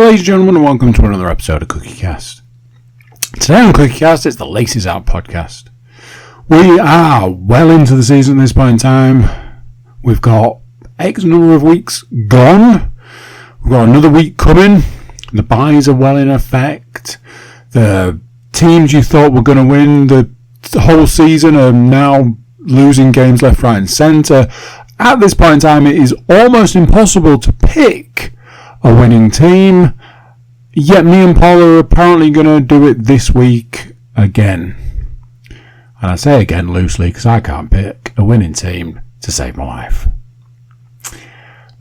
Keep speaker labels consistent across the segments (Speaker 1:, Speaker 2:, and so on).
Speaker 1: ladies and gentlemen, and welcome to another episode of CookieCast. Today on CookieCast, it's the Laces Out podcast. We are well into the season at this point in time. We've got X number of weeks gone. We've got another week coming. The buys are well in effect. The teams you thought were going to win the whole season are now losing games left, right and centre. At this point in time, it is almost impossible to pick a winning team, yet me and Paul are apparently going to do it this week again. And I say again loosely because I can't pick a winning team to save my life.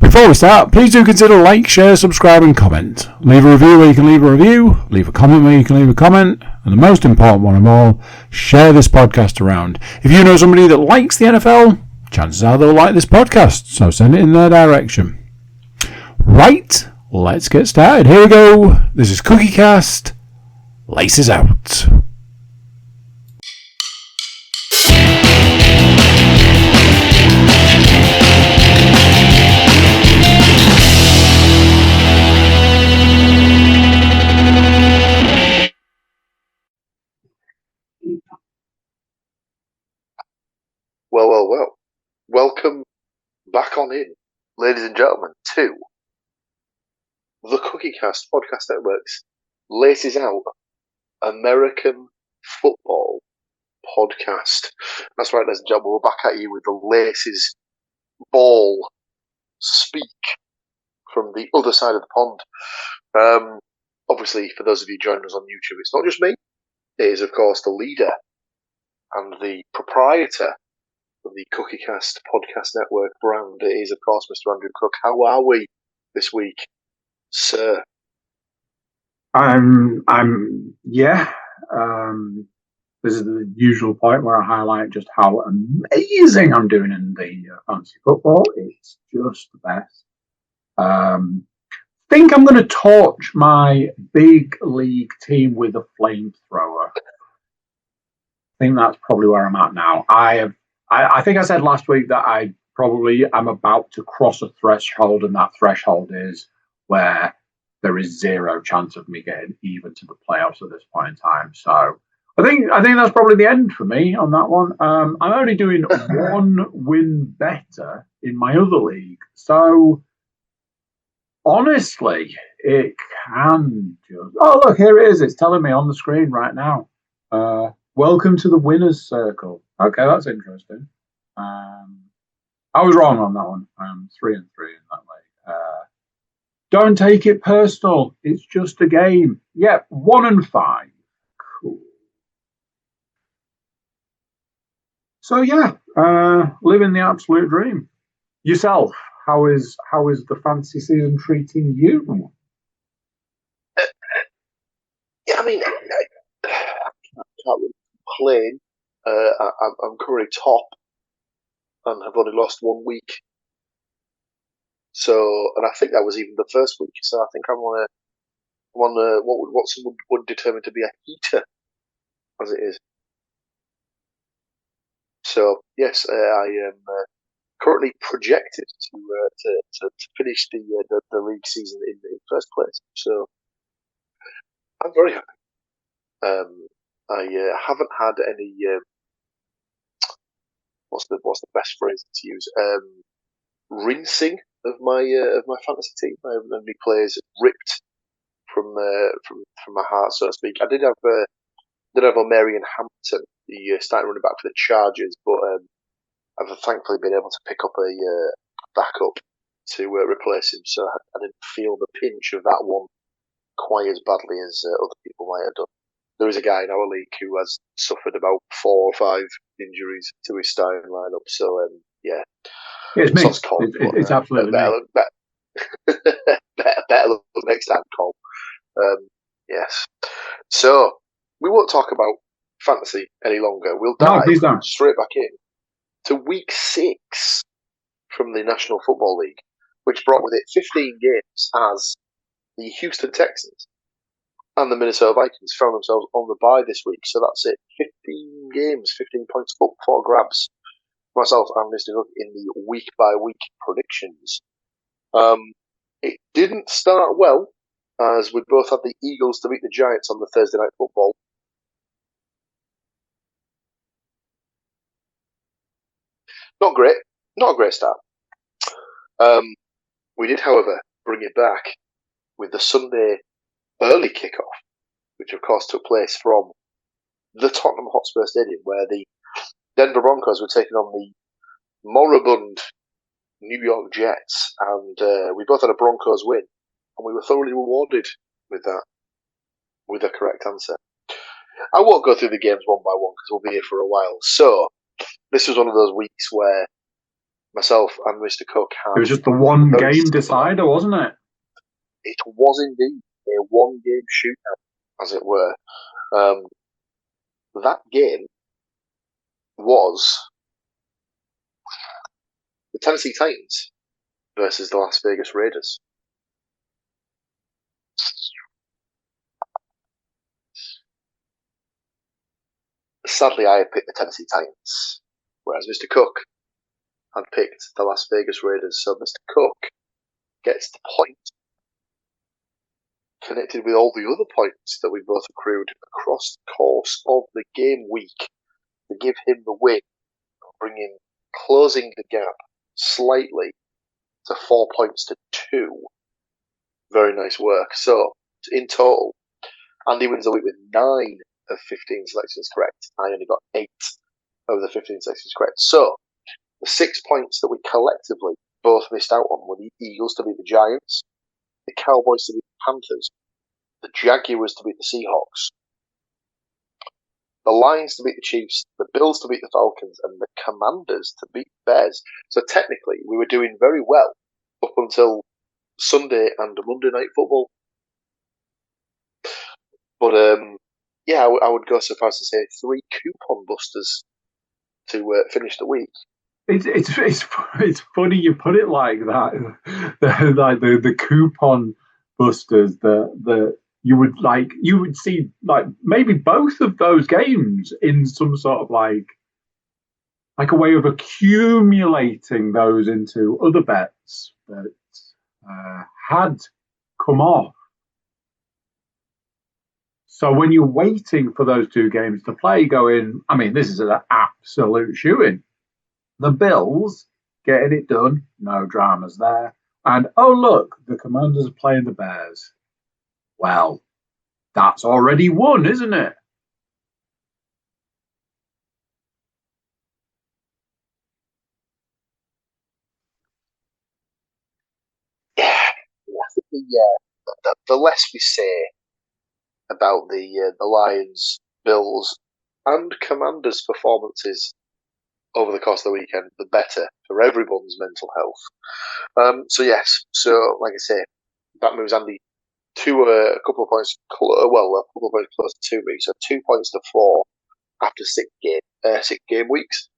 Speaker 1: Before we start, please do consider like, share, subscribe and comment. Leave a review where you can leave a review, leave a comment where you can leave a comment, and the most important one of all, share this podcast around. If you know somebody that likes the NFL, chances are they'll like this podcast, so send it in their direction. Right, let's get started. Here we go. This is CookieCast. Laces out.
Speaker 2: Well. Welcome back on in, ladies and gentlemen, to the CookieCast Podcast Network's Laces Out American Football Podcast. That's right, ladies and gentlemen, we're back at you with the Laces Ball speak from the other side of the pond. Obviously, for those of you joining us on YouTube, it's not just me. It is, of course, the leader and the proprietor of the CookieCast Podcast Network brand. It is, of course, Mr. Andrew Cook. How are we this week, sir?
Speaker 3: This is the usual point where I highlight just how amazing I'm doing in the fantasy football. It's just the best. Think I'm going to torch my big league team with a flamethrower. I think that's probably where I'm at now. I think I said last week that I probably am about to cross a threshold, and that threshold is where there is zero chance of me getting even to the playoffs at this point in time. So I think that's probably the end for me on that one. I'm only doing one win better in my other league. So honestly, it can just... Oh, look, here it is. It's telling me on the screen right now. Welcome to the winner's circle. Okay, that's interesting. I was wrong on that one. I'm 3-3 in that way. Don't take it personal. It's just a game. Yep, 1-5. Cool. So yeah, living the absolute dream. Yourself, how is the fantasy season treating you?
Speaker 2: Yeah, I mean, I can't really complain. I'm currently top and have only lost 1 week. So, and I think that was even the first week. So I think I'm on what someone would determine to be a heater, as it is. So yes, I am currently projected to finish the league season in first place. So I'm very happy. I haven't had any. What's the best phrase to use? Rinsing of my fantasy team. I haven't had any players ripped from my heart, so to speak. I did have O'Marion Hampton, the starting running back for the Chargers, but I've thankfully been able to pick up a backup to replace him, so I didn't feel the pinch of that one quite as badly as other people might have done. There is a guy in our league who has suffered about 4 or 5 injuries to his starting lineup. So yeah,
Speaker 3: it's me. It's absolutely
Speaker 2: better look next time, Cole. Yes. So we won't talk about fantasy any longer. We'll dive straight back in to week 6 from the National Football League, which brought with it 15 games as the Houston Texans and the Minnesota Vikings found themselves on the bye this week. So that's it. 15 games, 15 points up for grabs. Myself and Mr. Hook in the week-by-week predictions. It didn't start well as we both had the Eagles to beat the Giants on the Thursday Night Football. Not a great start. We did, however, bring it back with the Sunday early kickoff, which of course took place from the Tottenham Hotspur Stadium, where the Denver Broncos were taking on the moribund New York Jets, and we both had a Broncos win, and we were thoroughly rewarded with that, with the correct answer. I won't go through the games one by one because we'll be here for a while. So this was one of those weeks where myself and Mr. Cook had...
Speaker 3: It was just the one game decider, wasn't it?
Speaker 2: It was indeed a one-game shootout, as it were. That game was the Tennessee Titans versus the Las Vegas Raiders. Sadly, I had picked the Tennessee Titans, whereas Mr. Cook had picked the Las Vegas Raiders. So Mr. Cook gets the point, connected with all the other points that we both accrued across the course of the game week to give him the win, closing the gap slightly to 4 points to 2. Very nice work. So, in total, Andy wins the week with 9 of 15 selections correct. I only got 8 of the 15 selections correct. So, the 6 points that we collectively both missed out on were the Eagles to beat the Giants, the Cowboys to beat the Panthers, the Jaguars to beat the Seahawks, the Lions to beat the Chiefs, the Bills to beat the Falcons, and the Commanders to beat the Bears. So technically, we were doing very well up until Sunday and Monday Night Football. But yeah, I would go so far as to say 3 coupon busters to finish the week.
Speaker 3: It's funny you put it like that. the coupon busters. You would see like maybe both of those games in some sort of like a way of accumulating those into other bets that had come off. So when you're waiting for those 2 games to play, going, I mean, this is an absolute shoo-in. The Bills getting it done, no dramas there. And oh look, the Commanders are playing the Bears. Well, that's already won, isn't it?
Speaker 2: Yeah, I think the less we say about the Lions, Bills, and Commanders' performances over the course of the weekend, the better for everyone's mental health. So yes, so like I say, that moves Andy to a couple of points. A couple of points closer to me. So 2 points to 4 after 6 game weeks.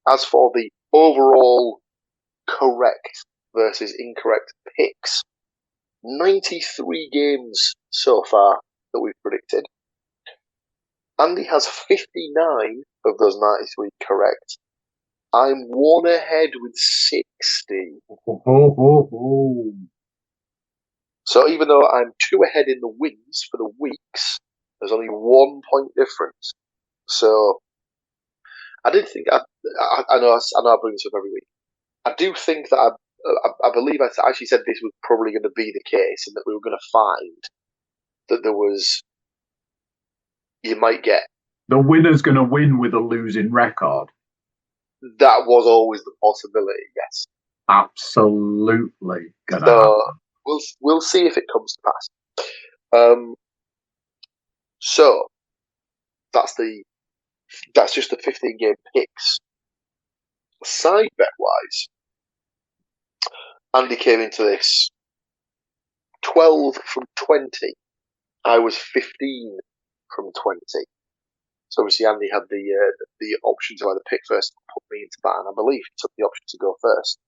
Speaker 2: As for the overall correct versus incorrect picks, 93 games so far that we've predicted. Andy has 59 of those 93 correct. I'm 1 ahead with 60. So even though I'm 2 ahead in the wins for the weeks, there's only 1 point difference. So I did think I know I bring this up every week. I do think that I believe I actually said this was probably going to be the case, and that we were going to find that there was. You might get
Speaker 3: the winner's going to win with a losing record.
Speaker 2: That was always the possibility. Yes,
Speaker 3: absolutely.
Speaker 2: So we'll see if it comes to pass. So that's just the 15 game picks. Side bet wise, Andy came into this 12 from 20. I was 15 from 20. So obviously Andy had the option to either pick first or put me into that, and I believe he took the option to go first.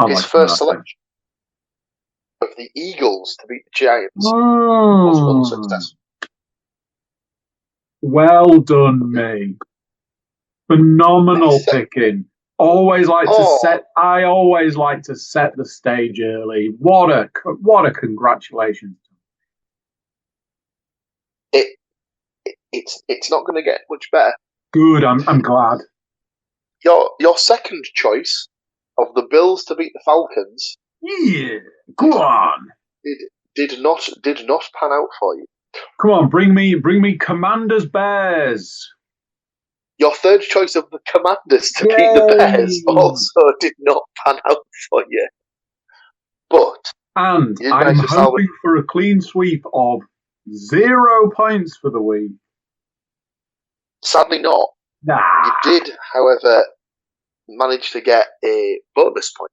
Speaker 2: His first selection of the Eagles to beat the Giants was unsuccessful.
Speaker 3: Well done, me. Phenomenal picking. I always like to set the stage early. What a congratulations.
Speaker 2: it's not going to get much better.
Speaker 3: Good. I'm glad.
Speaker 2: Your second choice of the Bills to beat the Falcons,
Speaker 3: Yeah. Go on.
Speaker 2: did not pan out for you.
Speaker 3: Come on, bring me Commanders Bears.
Speaker 2: Your third choice of the Commanders to beat the Bears also did not pan out for you. But
Speaker 3: and I'm hoping for a clean sweep of 0 points for the week.
Speaker 2: Sadly not.
Speaker 3: Nah.
Speaker 2: You did, however, manage to get a bonus point.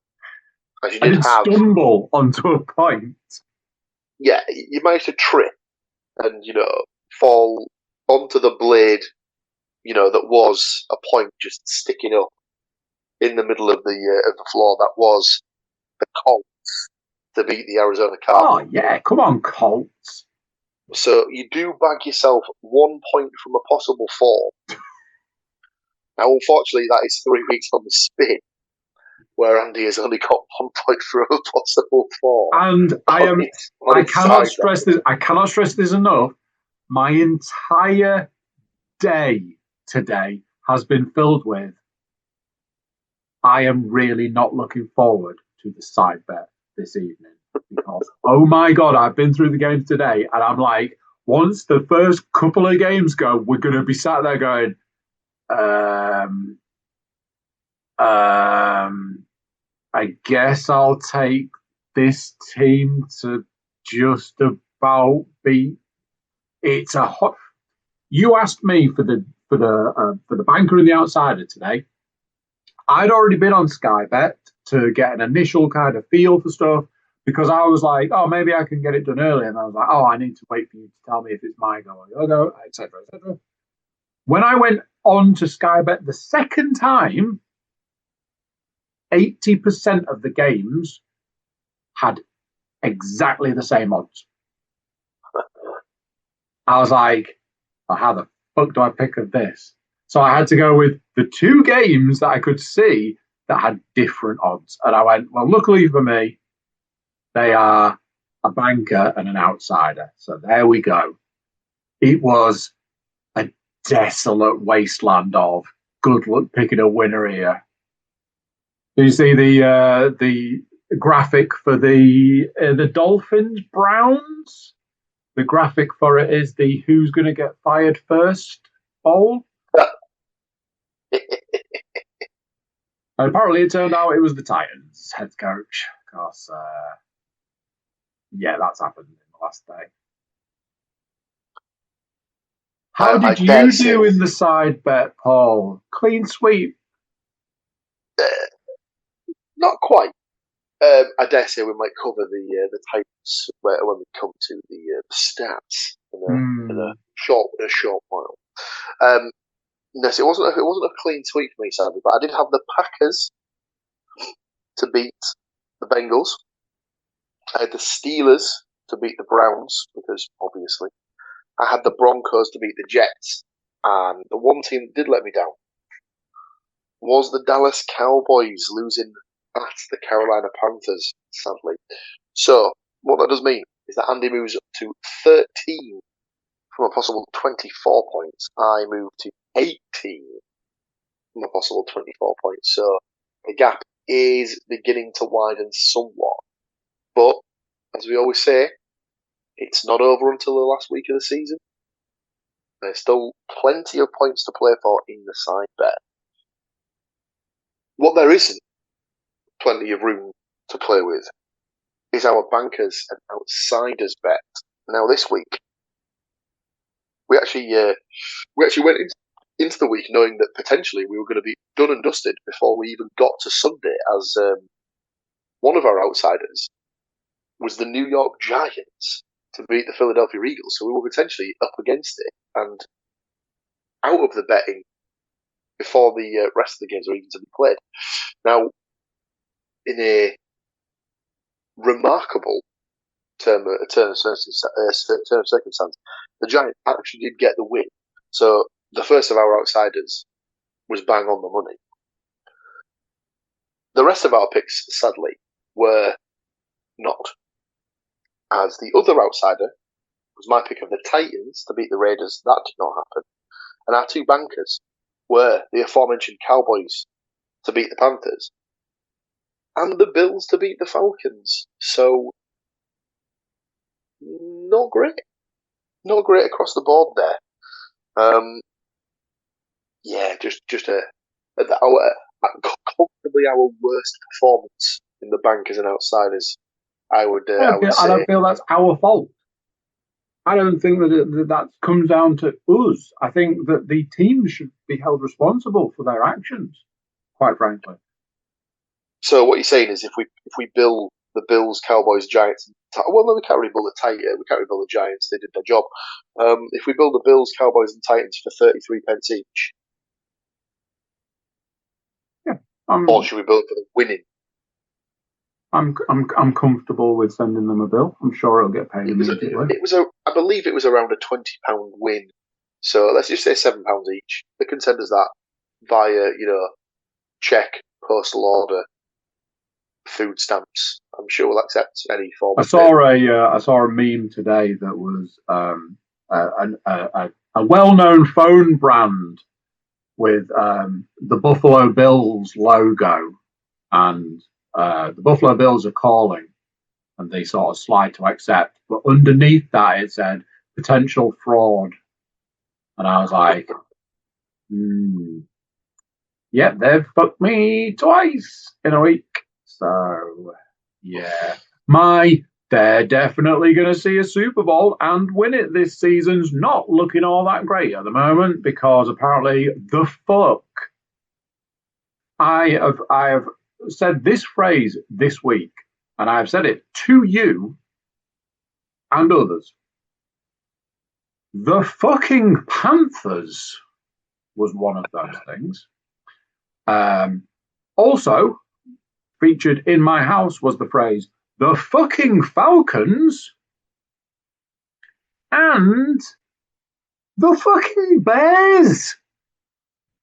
Speaker 2: As you did
Speaker 3: stumble onto a point.
Speaker 2: Yeah, you managed to trip and, fall onto the blade, that was a point just sticking up in the middle of the floor. That was the Colts to beat the Arizona Cardinals.
Speaker 3: Oh, yeah, come on, Colts.
Speaker 2: So you do bag yourself 1 point from a possible 4. Now, unfortunately, that is 3 weeks on the spin, where Andy has only got 1 point from a possible 4.
Speaker 3: And I cannot stress this. I cannot stress this enough. My entire day today has been filled with, I am really not looking forward to the side bet this evening. Because, oh my God, I've been through the games today, and I'm like, once the first couple of games go, we're going to be sat there going, I guess I'll take this team to just about beat. It's a hot. You asked me for the banker and the outsider today. I'd already been on Sky Bet to get an initial kind of feel for stuff, because I was like, oh, maybe I can get it done early. And I was like, oh, I need to wait for you to tell me if it's my go or your go, etc., etc. When I went on to Sky Bet the second time, 80% of the games had exactly the same odds. I was like, well, how the fuck do I pick of this? So I had to go with the 2 games that I could see that had different odds. And I went, well, luckily for me, they are a banker and an outsider. So there we go. It was a desolate wasteland of good luck picking a winner here. Do you see the graphic for the Dolphins Browns? The graphic for it is the who's going to get fired first bowl. And apparently it turned out it was the Titans head coach. Because, that's happened in the last day. How did you do in the side bet, Paul? Clean sweep?
Speaker 2: Not quite. I dare say we might cover the Titans when we come to the stats in a short while. No, so it wasn't a clean sweep for me, sadly, but I did have the Packers to beat the Bengals. I had the Steelers to beat the Browns, because obviously I had the Broncos to beat the Jets, and the one team that did let me down was the Dallas Cowboys, losing at the Carolina Panthers, sadly. So what that does mean is that Andy moves up to 13 from a possible 24 points. I move to 18 from a possible 24 points. So the gap is beginning to widen somewhat. But, as we always say, it's not over until the last week of the season. There's still plenty of points to play for in the side bet. What there isn't plenty of room to play with is our bankers and outsiders bet. Now, this week, we actually went into the week knowing that potentially we were going to be done and dusted before we even got to Sunday, as one of our outsiders was the New York Giants to beat the Philadelphia Eagles. So we were potentially up against it and out of the betting before the rest of the games were even to be played. Now, in a remarkable turn of circumstance, the Giants actually did get the win. So the first of our outsiders was bang on the money. The rest of our picks, sadly, were not. As the other outsider, was my pick of the Titans to beat the Raiders. That did not happen. And our two bankers were the aforementioned Cowboys to beat the Panthers and the Bills to beat the Falcons. So, not great. Not great across the board there. Comfortably our worst performance in the bankers and outsiders. I would say.
Speaker 3: I don't feel that's our fault. I don't think that comes down to us. I think that the team should be held responsible for their actions, quite frankly.
Speaker 2: So what you're saying is, if we bill the Bills, Cowboys, Giants, well, no, we can't really bill the Titans. We can't really bill the Giants. They did their job. If we bill the Bills, Cowboys, and Titans for 33 pence each, or should we bill it for the winning?
Speaker 3: I'm comfortable with sending them a bill. I'm sure it'll get paid immediately.
Speaker 2: I believe it was around a £20 win. So let's just say £7 each. They can send us that via, check, postal order, food stamps. I'm sure we'll accept any form.
Speaker 3: I saw a meme today that was a well-known phone brand with the Buffalo Bills logo, and the Buffalo Bills are calling, and they sort of slide to accept, but underneath that it said potential fraud, and I was like, yep, they've fucked me twice in a week. So yeah, they're definitely going to see a Super Bowl and win it this season's not looking all that great at the moment, because apparently the fuck. I have said this phrase this week, and I have said it to you and others. The fucking Panthers was one of those things. Also featured in my house was the phrase, the fucking Falcons and the fucking Bears.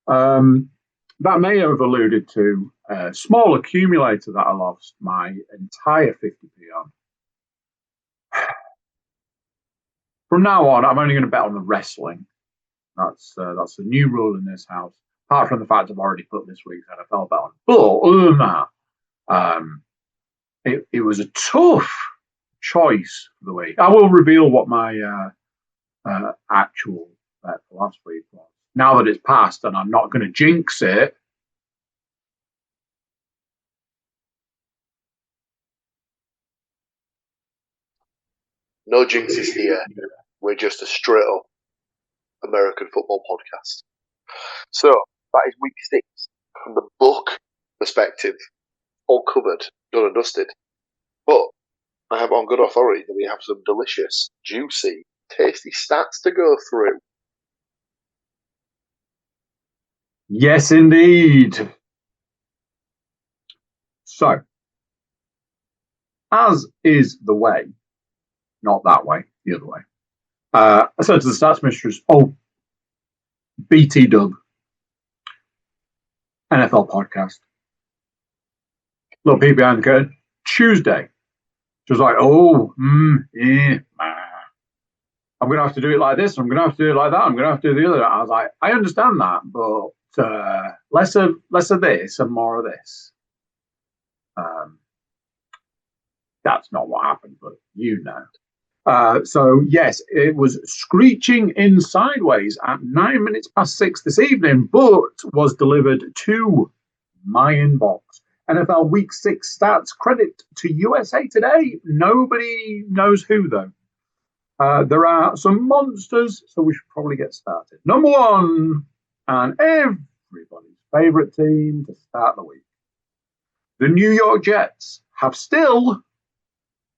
Speaker 3: That may have alluded to a small accumulator that I lost my entire 50p on. From now on, I'm only going to bet on the wrestling. That's the new rule in this house. Apart from the fact I've already put this week's NFL bet on. But other than that, it was a tough choice for the week. I will reveal what my actual bet for last week was. Now that it's passed, and I'm not going to jinx it.
Speaker 2: No jinxes here. We're just a straight up American football podcast. So that is week 6 from the book perspective, all covered, done and dusted. But I have on good authority that we have some delicious, juicy, tasty stats to go through.
Speaker 3: Yes, indeed. So, as is the way, not that way, the other way. I said to the stats mistress, BT Dub, NFL podcast. Little peek behind the curtain. Tuesday. She was like, I'm going to have to do it like this. I'm going to have to do it like that. I'm going to have to do the other. I was like, I understand that, but less of this and more of this. That's not what happened, but you know. So, yes, it was screeching in sideways at 9 minutes past 6 this evening, but was delivered to my inbox. NFL Week 6 stats, credit to USA Today. Nobody knows who, though. There are some monsters, so we should probably get started. Number 1, and everybody's favourite team to start the week. The New York Jets have still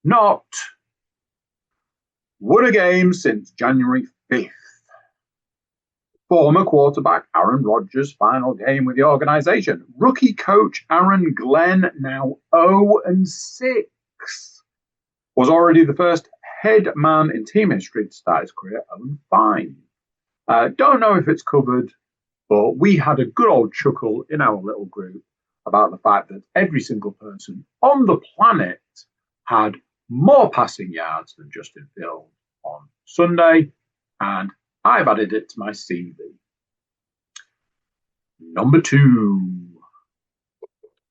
Speaker 3: not won a game since January 5th. Former quarterback Aaron Rodgers' final game with the organization. Rookie coach Aaron Glenn, now 0-6, was already the first head man in team history to start his career 0-5. Don't know if it's covered, but we had a good old chuckle in our little group about the fact that every single person on the planet had more passing yards than Justin Fields on Sunday, and I've added it to my CV. Number 2.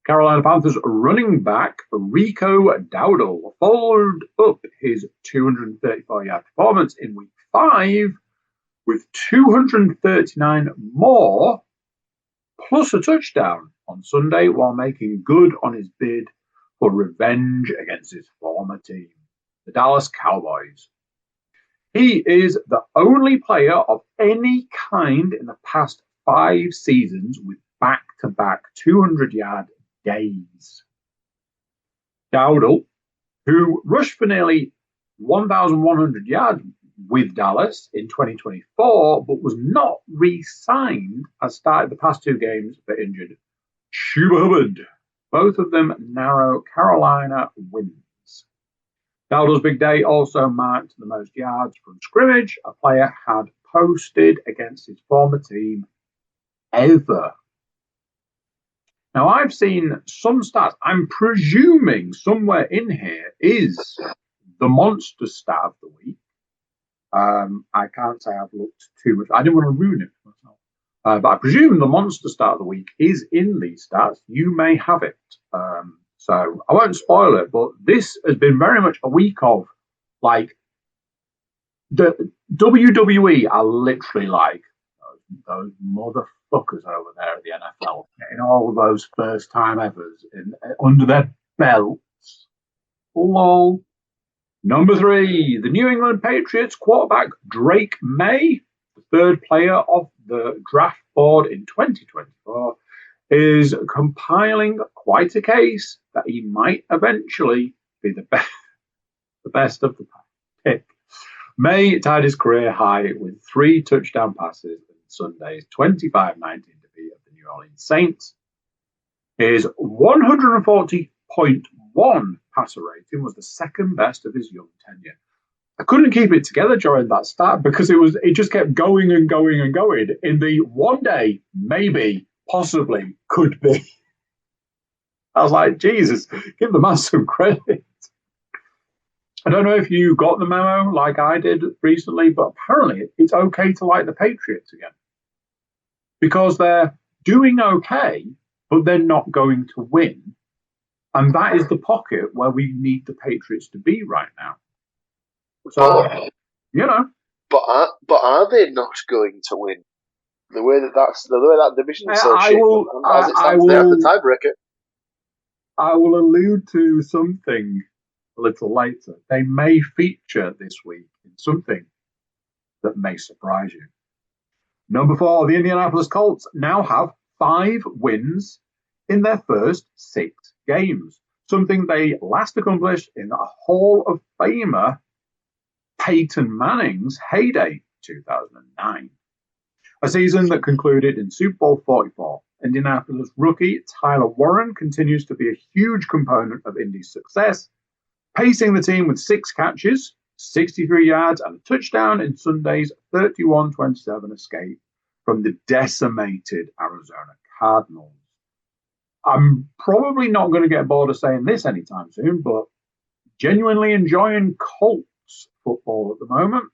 Speaker 3: Carolina Panthers running back Rico Dowdle followed up his 234-yard performance in Week 5 with 239 more plus a touchdown on Sunday while making good on his bid for revenge against his former team, the Dallas Cowboys. He is the only player of any kind in the past 5 seasons with back-to-back 200-yard days. Dowdle, who rushed for nearly 1,100 yards with Dallas in 2024, but was not re-signed, has started the past 2 games for injured Chuba Hubbard, both of them narrow Carolina wins. Dowdle's big day also marked the most yards from scrimmage a player had posted against his former team ever. Now, I've seen some stats. I'm presuming somewhere in here is the monster stat of the week. I can't say I've looked too much. I didn't want to ruin it for myself. But I presume the monster stat of the week is in these stats. You may have it. So I won't spoil it, but this has been very much a week of, like, the WWE are literally like those motherfuckers over there at the NFL, getting all of those first time evers under their belts. Lol. Number 3, the New England Patriots quarterback Drake May, the third player of the draft board in 2024, is compiling quite a case that he might eventually be the best of the pick. May tied his career high with 3 touchdown passes in Sunday's 25-19 defeat of the New Orleans Saints. His 140.1 passer rating was the second best of his young tenure. I couldn't keep it together during that stat because it just kept going and going and going in the one day, maybe, possibly, could be. I was like, Jesus, give the man some credit. I don't know if you got the memo like I did recently, but apparently it's okay to like the Patriots again. Because they're doing okay, but they're not going to win. And that is the pocket where we need the Patriots to be right now. So, you know.
Speaker 2: But are they not going to win? The way that division is so shaped as it stands, they have the tiebreaker.
Speaker 3: I will allude to something a little later. They may feature this week in something that may surprise you. Number 4, the Indianapolis Colts now have 5 wins in their first 6 games, something they last accomplished in the Hall of Famer Peyton Manning's heyday, 2009. A season that concluded in Super Bowl 44. Indianapolis rookie Tyler Warren continues to be a huge component of Indy's success, pacing the team with 6 catches, 63 yards, and a touchdown in Sunday's 31-27 escape from the decimated Arizona Cardinals. I'm probably not going to get bored of saying this anytime soon, but genuinely enjoying Colts football at the moment.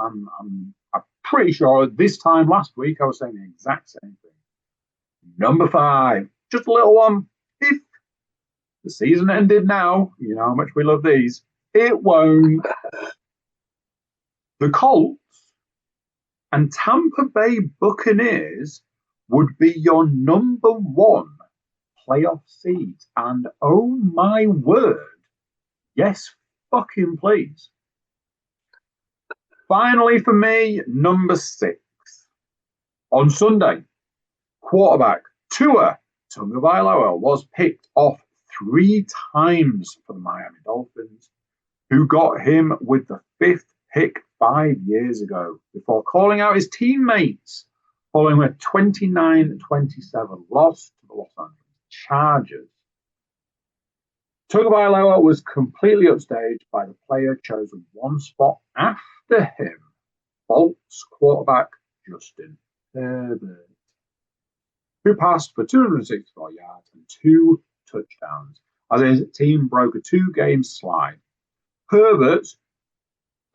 Speaker 3: I'm pretty sure this time last week I was saying the exact same thing. Number 5, just a little one. If the season ended now, you know how much we love these. It won't. The Colts and Tampa Bay Buccaneers would be your number 1 playoff seeds. And oh my word, yes, fucking please. Finally for me, number 6. On Sunday, quarterback Tua Tagovailoa was picked off 3 times for the Miami Dolphins, who got him with the 5th pick 5 years ago before calling out his teammates following a 29-27 loss to the Los Angeles Chargers. Tagovailoa was completely upstaged by the player chosen 1 spot after him, Bolts quarterback Justin Herbert, who passed for 264 yards and 2 touchdowns as his team broke a 2-game slide. Herbert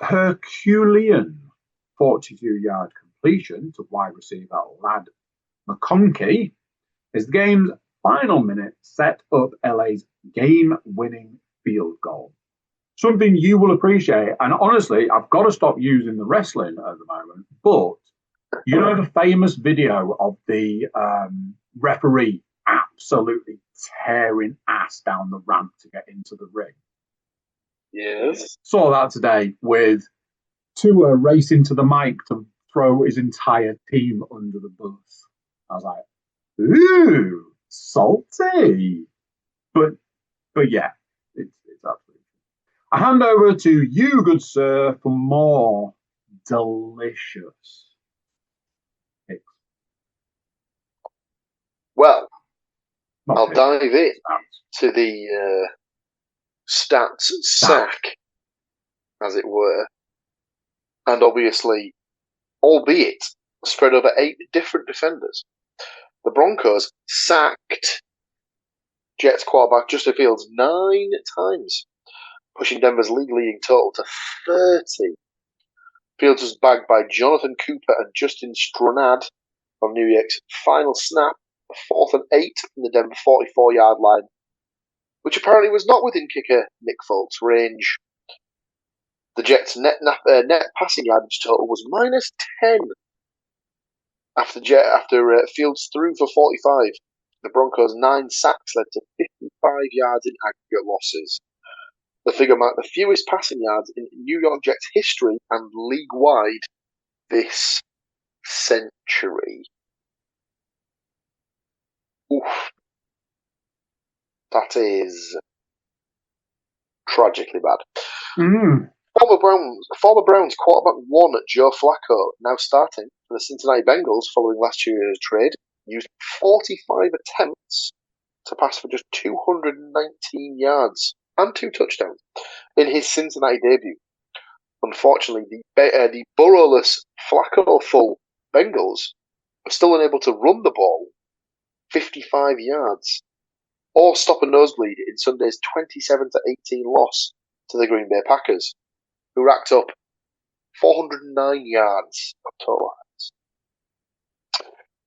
Speaker 3: Herculean 42-yard completion to wide receiver Lad McConkey is the game's final minute set up LA's game-winning field goal. Something you will appreciate, and honestly, I've got to stop using the wrestling at the moment, but you know the famous video of the referee absolutely tearing ass down the ramp to get into the ring?
Speaker 2: Yes.
Speaker 3: Saw that today with Tua racing to the mic to throw his entire team under the bus. I was like, ooh, salty. But yeah, it's absolutely. I hand over to you, good sir, for more delicious picks.
Speaker 2: Well,
Speaker 3: Not
Speaker 2: I'll
Speaker 3: picks,
Speaker 2: dive in
Speaker 3: stats.
Speaker 2: to the stats sack, as it were. And obviously, albeit spread over 8 different defenders, the Broncos sacked Jets quarterback Justin Fields 9 times, pushing Denver's league leading total to 30. Fields was bagged by Jonathan Cooper and Justin Stronad on New York's final snap, a 4th and 8 from the Denver 44-yard line, which apparently was not within kicker Nick Folt's range. The Jets' net passing yardage total was minus 10 after Fields threw for 45. The Broncos' 9 sacks led to 55 yards in aggregate losses. The figure marked the fewest passing yards in New York Jets history and league-wide this century. Oof. That is tragically bad. Former Browns quarterback 1 Joe Flacco, now starting for the Cincinnati Bengals following last year's trade, used 45 attempts to pass for just 219 yards and 2 touchdowns in his Cincinnati debut. Unfortunately, the Burrow-less Flacco-full Bengals were still unable to run the ball 55 yards or stop a nosebleed in Sunday's 27-18 loss to the Green Bay Packers, who racked up 409 yards of total yards.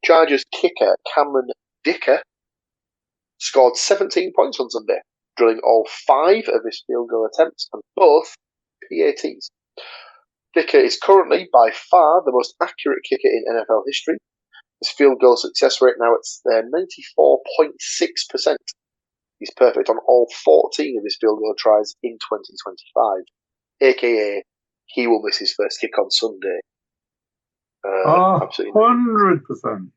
Speaker 2: Chargers kicker Cameron Dicker scored 17 points on Sunday, drilling all 5 of his field goal attempts and both PATs. Dicker is currently by far the most accurate kicker in NFL history. His field goal success rate now at 94.6%. He's perfect on all 14 of his field goal tries in 2025, aka he will miss his first kick on Sunday.
Speaker 3: Absolutely 100%.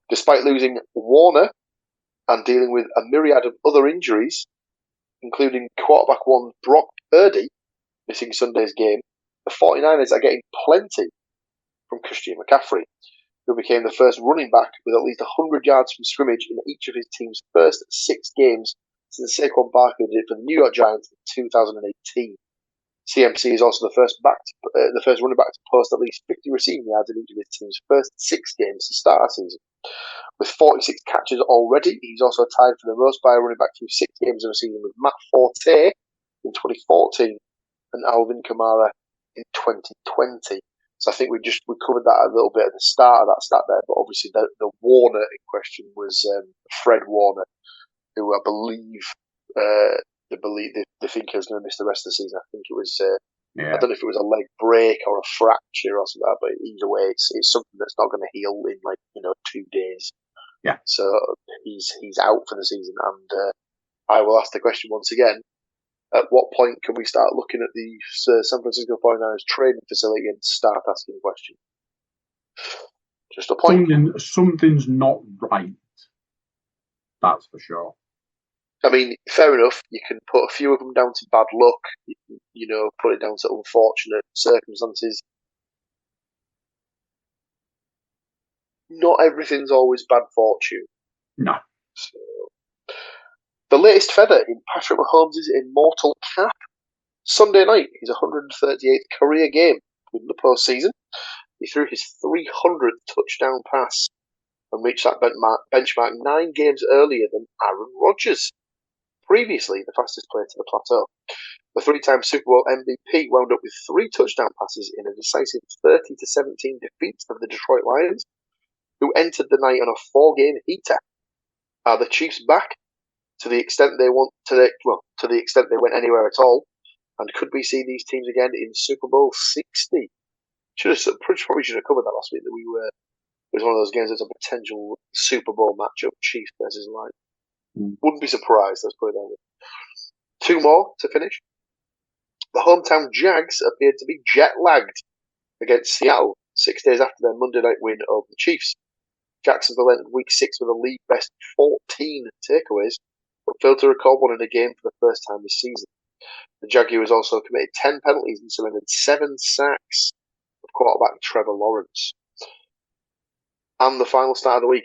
Speaker 2: Despite losing Warner and dealing with a myriad of other injuries, including quarterback 1 Brock Purdy missing Sunday's game, the 49ers are getting plenty from Christian McCaffrey, who became the first running back with at least 100 yards from scrimmage in each of his team's first 6 games since Saquon Barkley did for the New York Giants in 2018. CMC is also the first running back to post at least 50 receiving yards in each of his team's first 6 games to start our season. With 46 catches already, he's also tied for the most by a running back through 6 games of a season with Matt Forte in 2014 and Alvin Kamara in 2020. So I think we covered that a little bit at the start of that stat there, but obviously the Warner in question was Fred Warner, who I believe they think he was going to miss the rest of the season. I think it was I don't know if it was a leg break or a fracture or something, but either way, it's something that's not going to heal in 2 days.
Speaker 3: Yeah.
Speaker 2: So he's out for the season, and I will ask the question once again. At what point can we start looking at the San Francisco 49ers training facility and start asking questions? Just a point.
Speaker 3: Something's not right. That's for sure.
Speaker 2: I mean, fair enough. You can put a few of them down to bad luck. You can, put it down to unfortunate circumstances. Not everything's always bad fortune.
Speaker 3: No.
Speaker 2: So, the latest feather in Patrick Mahomes' immortal cap. Sunday night, his 138th career game in the postseason. He threw his 300th touchdown pass and reached that benchmark 9 games earlier than Aaron Rodgers, previously the fastest player to the plateau. The three-time Super Bowl MVP wound up with 3 touchdown passes in a decisive 30-17 defeat of the Detroit Lions, who entered the night on a 4-game heater. Are the Chiefs back to the extent they want to the extent they went anywhere at all? And could we see these teams again in Super Bowl 60? Probably should have covered that last week. That it was one of those games that's a potential Super Bowl matchup, Chiefs versus Lions. Wouldn't be surprised. Let's put it that way. 2 more to finish. The hometown Jags appeared to be jet-lagged against Seattle 6 days after their Monday night win over the Chiefs. Jacksonville entered Week 6 with a league-best 14 takeaways, but failed to record one in a game for the first time this season. The Jaguars also committed 10 penalties and surrendered 7 sacks of quarterback Trevor Lawrence. And the final start of the week.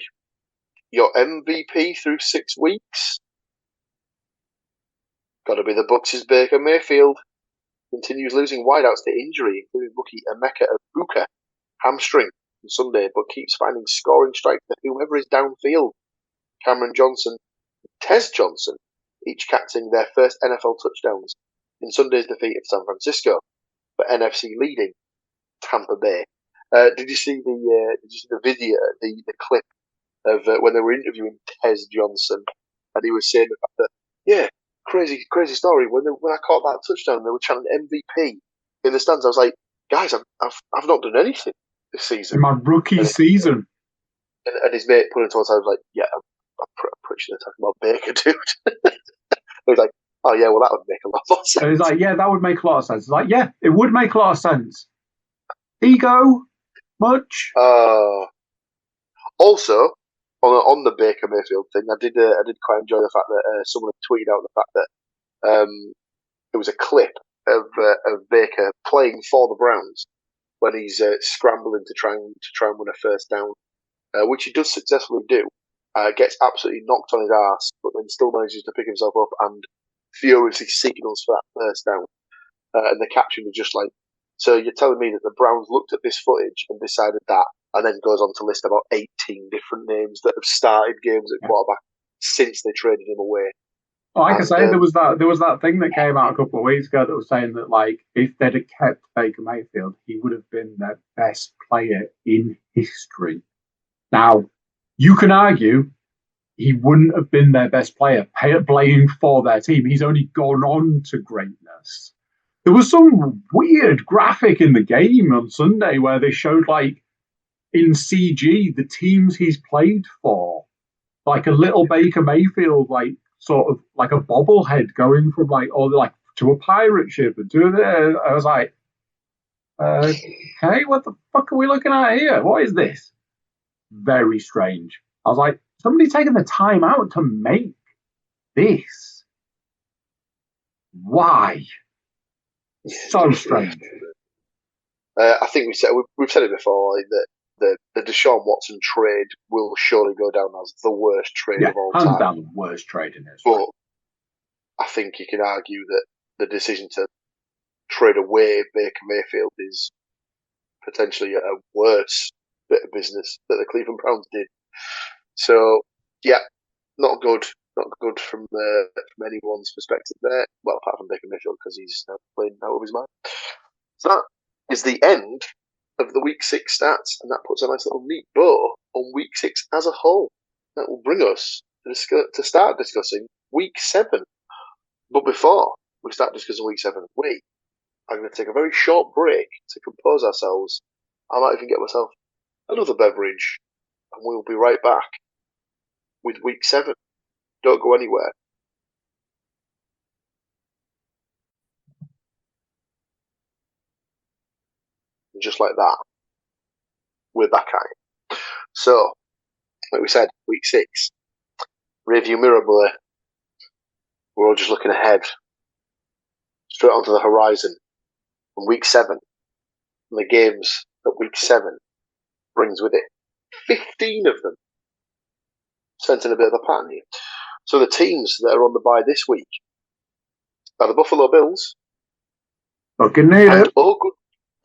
Speaker 2: Your MVP through 6 weeks? Got to be the Bucs' Baker Mayfield. Continues losing wideouts to injury, including rookie Emeka Egbuka, hamstring on Sunday, but keeps finding scoring strikes for whomever is downfield. Cameron Johnson and Tez Johnson, each catching their first NFL touchdowns in Sunday's defeat of San Francisco, but NFC leading Tampa Bay. Did you see the video, the clip of when they were interviewing Tez Johnson, and he was saying the fact that, yeah, crazy story. When I caught that touchdown, they were chanting MVP in the stands. I was like, guys, I've not done anything this season.
Speaker 3: In my rookie season.
Speaker 2: And his mate put it towards. I was like, yeah, I'm pretty sure they're talking about Baker, dude. He was like, oh yeah, well that would make a lot more sense.
Speaker 3: And he's like, yeah, that would make a lot of sense. It's like, yeah, it would make a lot of sense. Ego, much.
Speaker 2: Also, on the Baker Mayfield thing, I did quite enjoy the fact that someone had tweeted out the fact that there was a clip of Baker playing for the Browns when he's scrambling to try and win a first down, which he does successfully do. Gets absolutely knocked on his ass, but then still manages to pick himself up and furiously signals for that first down. And the caption was just like, so you're telling me that the Browns looked at this footage and decided that, and then goes on to list about 18 different names that have started games at quarterback since they traded him away.
Speaker 3: Well, like I say, there was that thing that came out a couple of weeks ago that was saying that, like, if they'd have kept Baker Mayfield, he would have been their best player in history. Now, you can argue he wouldn't have been their best player playing for their team. He's only gone on to greatness. There was some weird graphic in the game on Sunday where they showed, like, in CG, the teams he's played for. Like a little Baker Mayfield, like, sort of like a bobblehead going from, like, to a pirate ship and to there. I was like, okay, what the fuck are we looking at here? What is this? Very strange. I was like, somebody taking the time out to make this. Why? So strange.
Speaker 2: I think we've said it before, like, that the Deshaun Watson trade will surely go down as the worst trade of all time.
Speaker 3: Hands down the worst trade in history.
Speaker 2: But I think you can argue that the decision to trade away Baker Mayfield is potentially a worse bit of business that the Cleveland Browns did. So, yeah, not good from anyone's perspective there. Well, apart from Baker Mayfield, because he's now playing out of his mind. So that is the end of the Week 6 stats, and that puts a nice little neat bow on Week 6 as a whole. That will bring us to start discussing Week 7. But before we start discussing Week 7, I'm going to take a very short break to compose ourselves. I might even get myself another beverage, and we'll be right back with Week 7. Don't go anywhere. And just like that, we're back at it. So, like we said, Week 6. Review mirror boy. We're all just looking ahead, straight onto the horizon. And Week 7, and the games that Week 7 brings with it. 15 of them. Sensing a bit of a pattern here. So the teams that are on the bye this week are the Buffalo Bills.
Speaker 3: Fucking need it.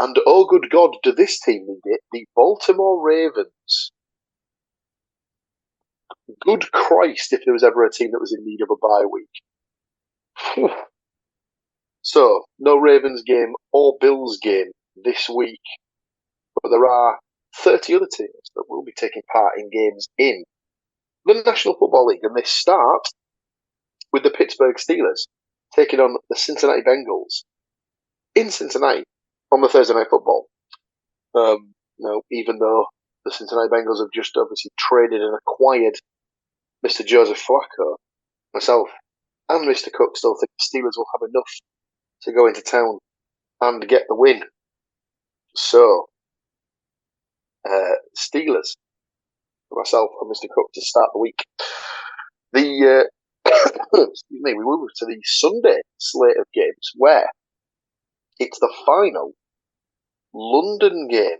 Speaker 2: And oh good God, do this team need it? The Baltimore Ravens. Good Christ, if there was ever a team that was in need of a bye week. So, no Ravens game or Bills game this week, but there are 30 other teams that will be taking part in games in the National Football League, and they start with the Pittsburgh Steelers taking on the Cincinnati Bengals in Cincinnati on the Thursday Night Football. Even though the Cincinnati Bengals have just obviously traded and acquired Mr. Joseph Flacco, myself and Mr. Cook still think the Steelers will have enough to go into town and get the win. So, Steelers, myself and Mr. Cook to start the week. Excuse me, we move to the Sunday slate of games where it's the final London game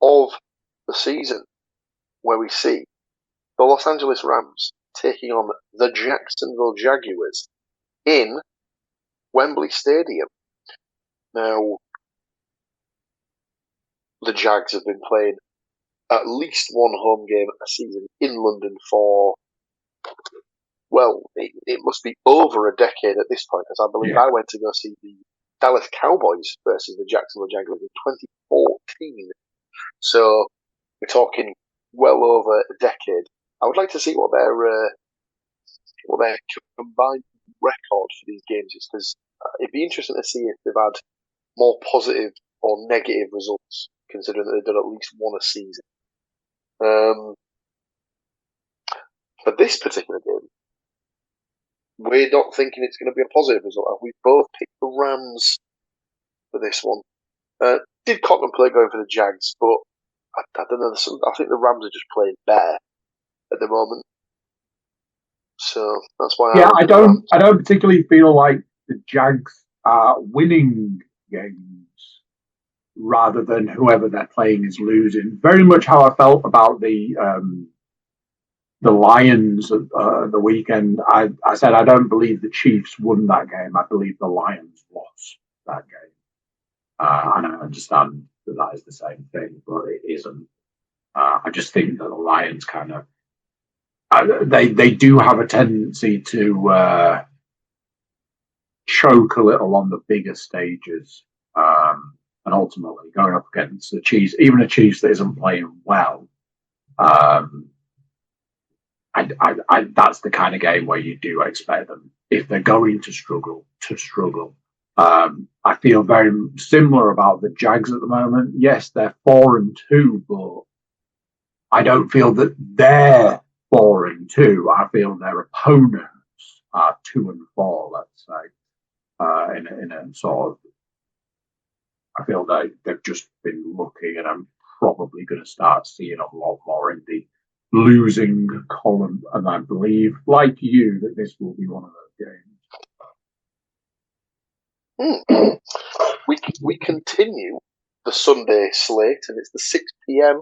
Speaker 2: of the season, where we see the Los Angeles Rams taking on the Jacksonville Jaguars in Wembley Stadium. Now, the Jags have been playing at least one home game a season in London for, well, it must be over a decade at this point, because I believe I went to go see the Dallas Cowboys versus the Jacksonville Jaguars in 2014. So we're talking well over a decade. I would like to see what their combined record for these games is, because it'd be interesting to see if they've had more positive or negative results, considering that they've done at least one a season. For this particular game, we're not thinking it's going to be a positive result. We both picked the Rams for this one. Did contemplate going for the Jags, but I don't know. I think the Rams are just playing better at the moment, so that's why.
Speaker 3: Yeah, I don't particularly feel like the Jags are winning games rather than whoever they're playing is losing. Very much how I felt about the Lions the weekend. I said I don't believe the Chiefs won that game. I believe the Lions lost that game. And I understand that is the same thing, but it isn't. I just think that the Lions kind of they do have a tendency to choke a little on the bigger stages, and ultimately going up against the Chiefs, even a Chiefs that isn't playing well. That's the kind of game where you do expect them, if they're going to struggle. I feel very similar about the Jags at the moment. Yes, they're 4-2, but I don't feel that they're 4-2. I feel their opponents are 2-4. Let's say, in a sort of, I feel that they've just been lucky, and I'm probably going to start seeing a lot more in the losing column. And I believe, like you, that this will be one of those games.
Speaker 2: We continue the Sunday slate, and it's the 6 p.m.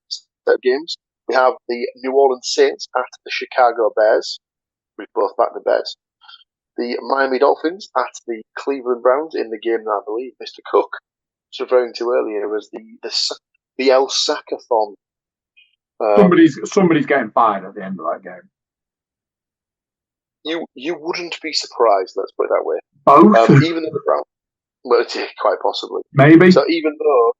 Speaker 2: set of games. We have the New Orleans Saints at the Chicago Bears. We've both backed the Bears. The Miami Dolphins at the Cleveland Browns in the game that I believe Mr. Cook was referring to earlier as the El Sacathon.
Speaker 3: Somebody's getting fired at the end of that game.
Speaker 2: You wouldn't be surprised. Let's put it that way.
Speaker 3: Both,
Speaker 2: even though the Browns, well, quite possibly,
Speaker 3: maybe.
Speaker 2: So even though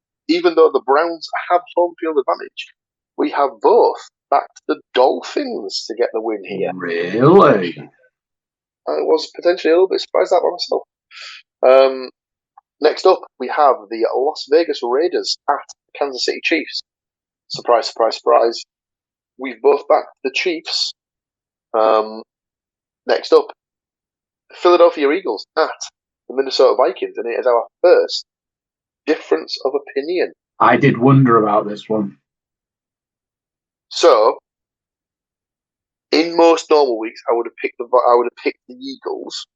Speaker 2: the Browns have home field advantage, we have both backed the Dolphins to get the win here.
Speaker 3: Really?
Speaker 2: I was potentially a little bit surprised at myself. Next up, we have the Las Vegas Raiders at Kansas City Chiefs. Surprise, surprise, surprise. We've both backed the Chiefs. Next up, Philadelphia Eagles at the Minnesota Vikings, and it is our first difference of opinion.
Speaker 3: I did wonder about this one.
Speaker 2: So, in most normal weeks, I would have picked the Eagles,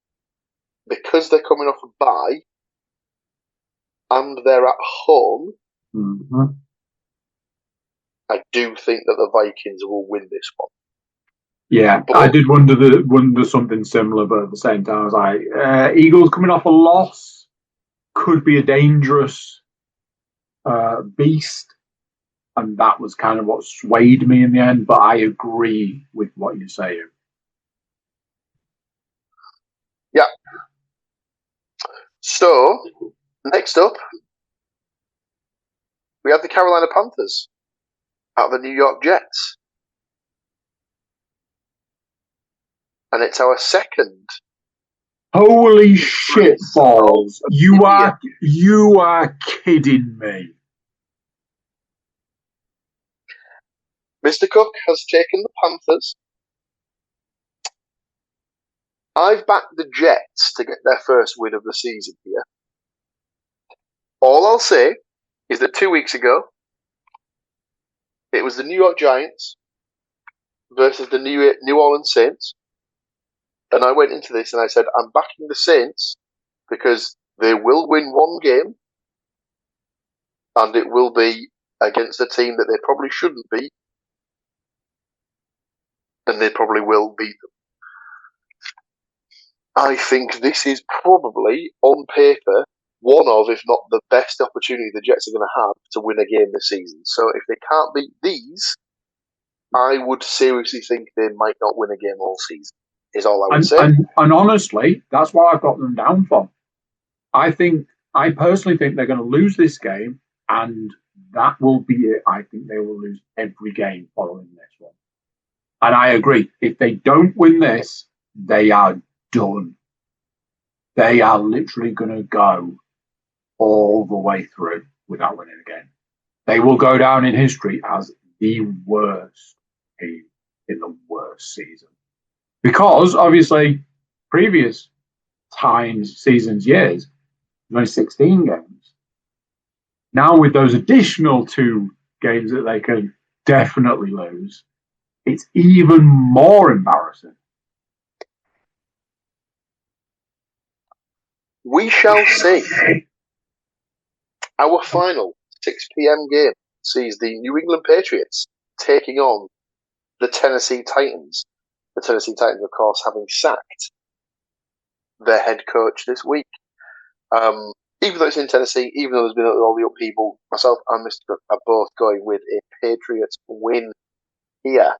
Speaker 2: because they're coming off a bye and they're at home.
Speaker 3: Mm-hmm.
Speaker 2: I do think that the Vikings will win this one.
Speaker 3: Yeah, but I did wonder something similar, but at the same time, I was like, Eagles coming off a loss could be a dangerous beast, and that was kind of what swayed me in the end. But I agree with what you're saying.
Speaker 2: Yeah. So, next up, we have the Carolina Panthers at the New York Jets. And it's our second.
Speaker 3: Holy shit balls. You are kidding me.
Speaker 2: Mr. Cook has taken the Panthers. I've backed the Jets to get their first win of the season here. All I'll say is that 2 weeks ago, it was the New York Giants versus the New Orleans Saints. And I went into this and I said, I'm backing the Saints because they will win one game and it will be against a team that they probably shouldn't beat. And they probably will beat them. I think this is probably, on paper, one of, if not the best opportunity the Jets are going to have to win a game this season. So if they can't beat these, I would seriously think they might not win a game all season, is all I would say.
Speaker 3: And honestly, that's what I've got them down for. I personally think they're going to lose this game, and that will be it. I think they will lose every game following this one. And I agree. If they don't win this, they are done. They are literally going to go all the way through without winning a game. They will go down in history as the worst team in the worst season. Because, obviously, previous times, seasons, years, only 16 games. Now, with those additional 2 games that they can definitely lose, it's even more embarrassing.
Speaker 2: We shall see. Our final 6 p.m. game sees the New England Patriots taking on the Tennessee Titans. The Tennessee Titans, of course, having sacked their head coach this week. Even though it's in Tennessee, even though there's been all the upheaval, myself and Mr. Cook are both going with a Patriots win here.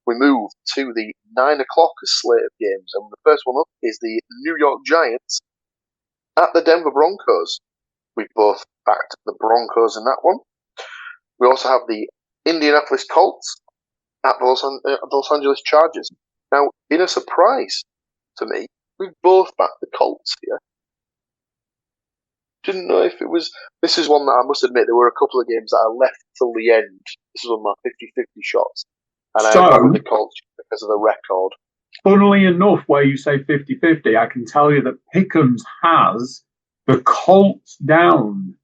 Speaker 2: We move to the 9 o'clock slate of games, and the first one up is the New York Giants at the Denver Broncos. We both backed the Broncos in that one. We also have the Indianapolis Colts at the Los Angeles Chargers. Now, in a surprise to me, we've both backed the Colts here. Didn't know if it was... This is one that I must admit, there were a couple of games that I left till the end. This was one of my 50-50 shots. And I backed the Colts because of the record.
Speaker 3: Funnily enough, where you say 50-50, I can tell you that Pickens has the Colts down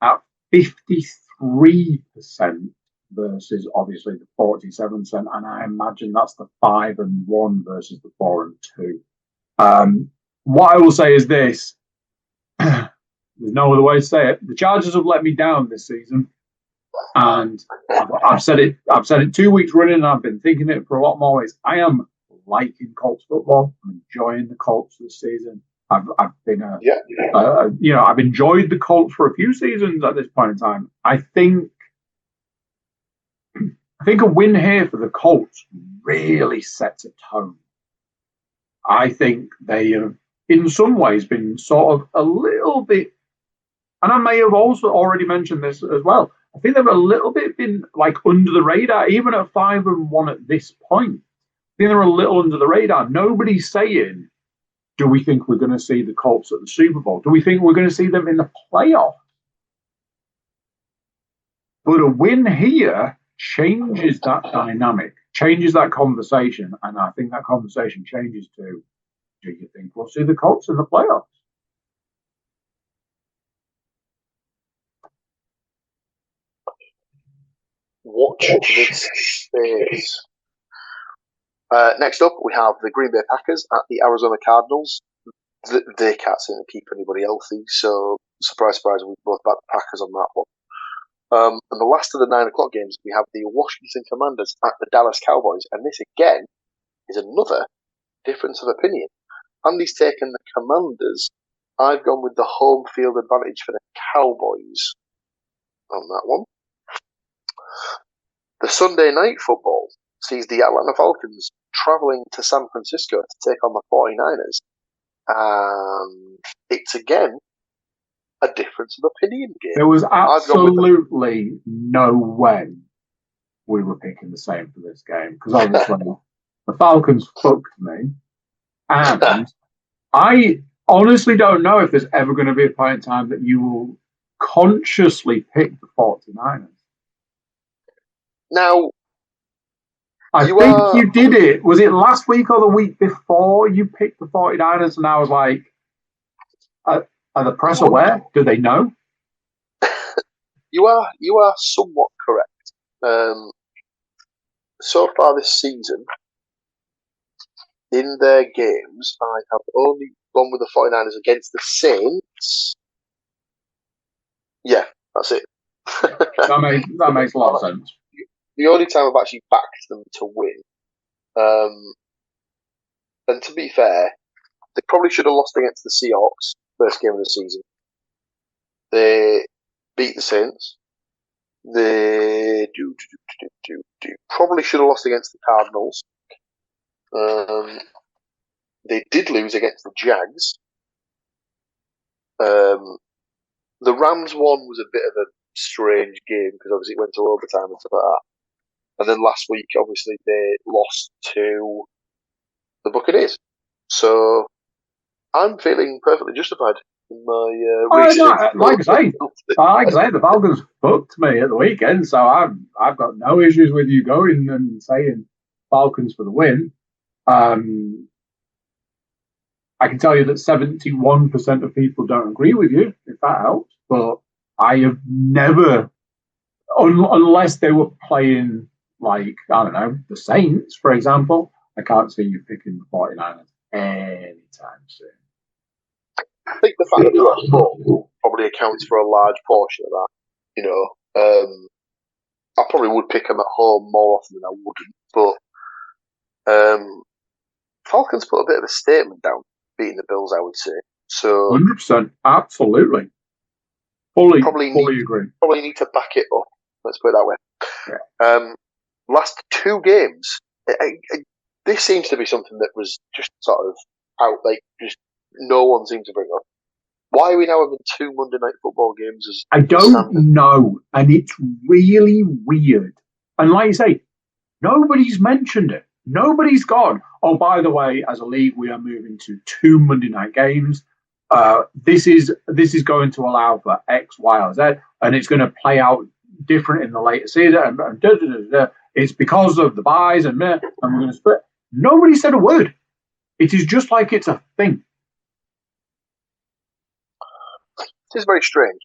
Speaker 3: at 53% versus obviously the 47%, and I imagine that's the 5-1 versus the 4-2. What I will say is this: there's no other way to say it. The Chargers have let me down this season, and I've said it 2 weeks running, and I've been thinking it for a lot more ways. I am liking Colts football. I'm enjoying the Colts this season. I've enjoyed the Colts for a few seasons at this point in time. I think a win here for the Colts really sets a tone. I think they have, in some ways, been sort of a little bit, and I may have also already mentioned this as well. I think they've a little bit been like under the radar, even at 5-1 at this point. I think they're a little under the radar. Nobody's saying, do we think we're going to see the Colts at the Super Bowl? Do we think we're going to see them in the playoffs? But a win here changes that dynamic, changes that conversation, and I think that conversation changes to, do you think we'll see the Colts in the playoffs?
Speaker 2: Watch this space. Next up, we have the Green Bay Packers at the Arizona Cardinals. They can't seem to keep anybody healthy, so surprise, surprise, we both backed the Packers on that one. And the last of the 9 o'clock games, we have the Washington Commanders at the Dallas Cowboys, and this again is another difference of opinion. Andy's taken the Commanders. I've gone with the home field advantage for the Cowboys on that one. The Sunday night football sees the Atlanta Falcons travelling to San Francisco to take on the 49ers. And it's it's again a difference of opinion game.
Speaker 3: There was absolutely no way we were picking the same for this game, because obviously the Falcons fucked me. And I honestly don't know if there's ever going to be a point in time that you will consciously pick the 49ers.
Speaker 2: Now,
Speaker 3: I think you did it. Was it last week or the week before you picked the 49ers? And I was like, are the press aware? Do they know?
Speaker 2: You are somewhat correct. So far this season, in their games, I have only gone with the 49ers against the Saints. Yeah, that's it.
Speaker 3: That makes a lot of sense.
Speaker 2: The only time I've actually backed them to win. And to be fair, they probably should have lost against the Seahawks first game of the season. They beat the Saints. They probably should have lost against the Cardinals. They did lose against the Jags. The Rams one was a bit of a strange game because obviously it went to overtime and stuff like that. And then last week, obviously, they lost to the Buccaneers. So I'm feeling perfectly justified in my reasoning.
Speaker 3: Like I say, the Falcons fucked me at the weekend, so I've got no issues with you going and saying Falcons for the win. I can tell you that 71% of people don't agree with you, if that helps. But I have never, unless they were playing, like, I don't know, the Saints, for example, I can't see you picking the 49ers anytime soon.
Speaker 2: I think the fact that they're at home probably accounts for a large portion of that. You know, I probably would pick them at home more often than I wouldn't, but Falcons put a bit of a statement down, beating the Bills, I would say. So
Speaker 3: 100%, absolutely, fully agree.
Speaker 2: Probably need to back it up. Let's put it that way.
Speaker 3: Yeah.
Speaker 2: Last two games, this seems to be something that was just sort of out, like just no one seemed to bring up. Why are we now having two Monday Night Football games?
Speaker 3: I don't know, and it's really weird. And like you say, nobody's mentioned it. Nobody's gone, oh, by the way, as a league, we are moving to two Monday night games. This is going to allow for X, Y, or Z, and it's going to play out different in the later season. And it's because of the buys, and we're going to split. Nobody said a word. It is just like it's a thing.
Speaker 2: It is very strange.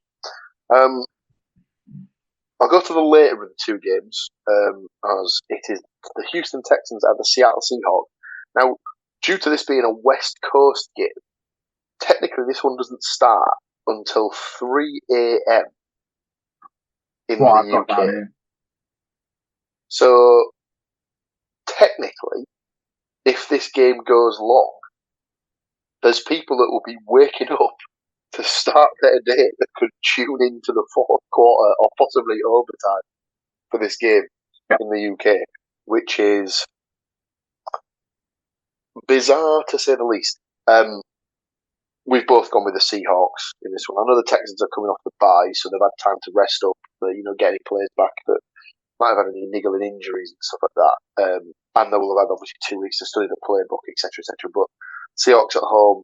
Speaker 2: I'll go to the later of the two games, as it is the Houston Texans and the Seattle Seahawks. Now, due to this being a West Coast game, technically this one doesn't start until 3 a.m. in the UK. So, technically, if this game goes long, there's people that will be waking up to start their day that could tune into the fourth quarter or possibly overtime for this game in the UK, which is bizarre to say the least. We've both gone with the Seahawks in this one. I know the Texans are coming off the bye, so they've had time to rest up, get any players back that might have had any niggling injuries and stuff like that. And they will have had obviously 2 weeks to study the playbook, etc., etc. But Seahawks at home,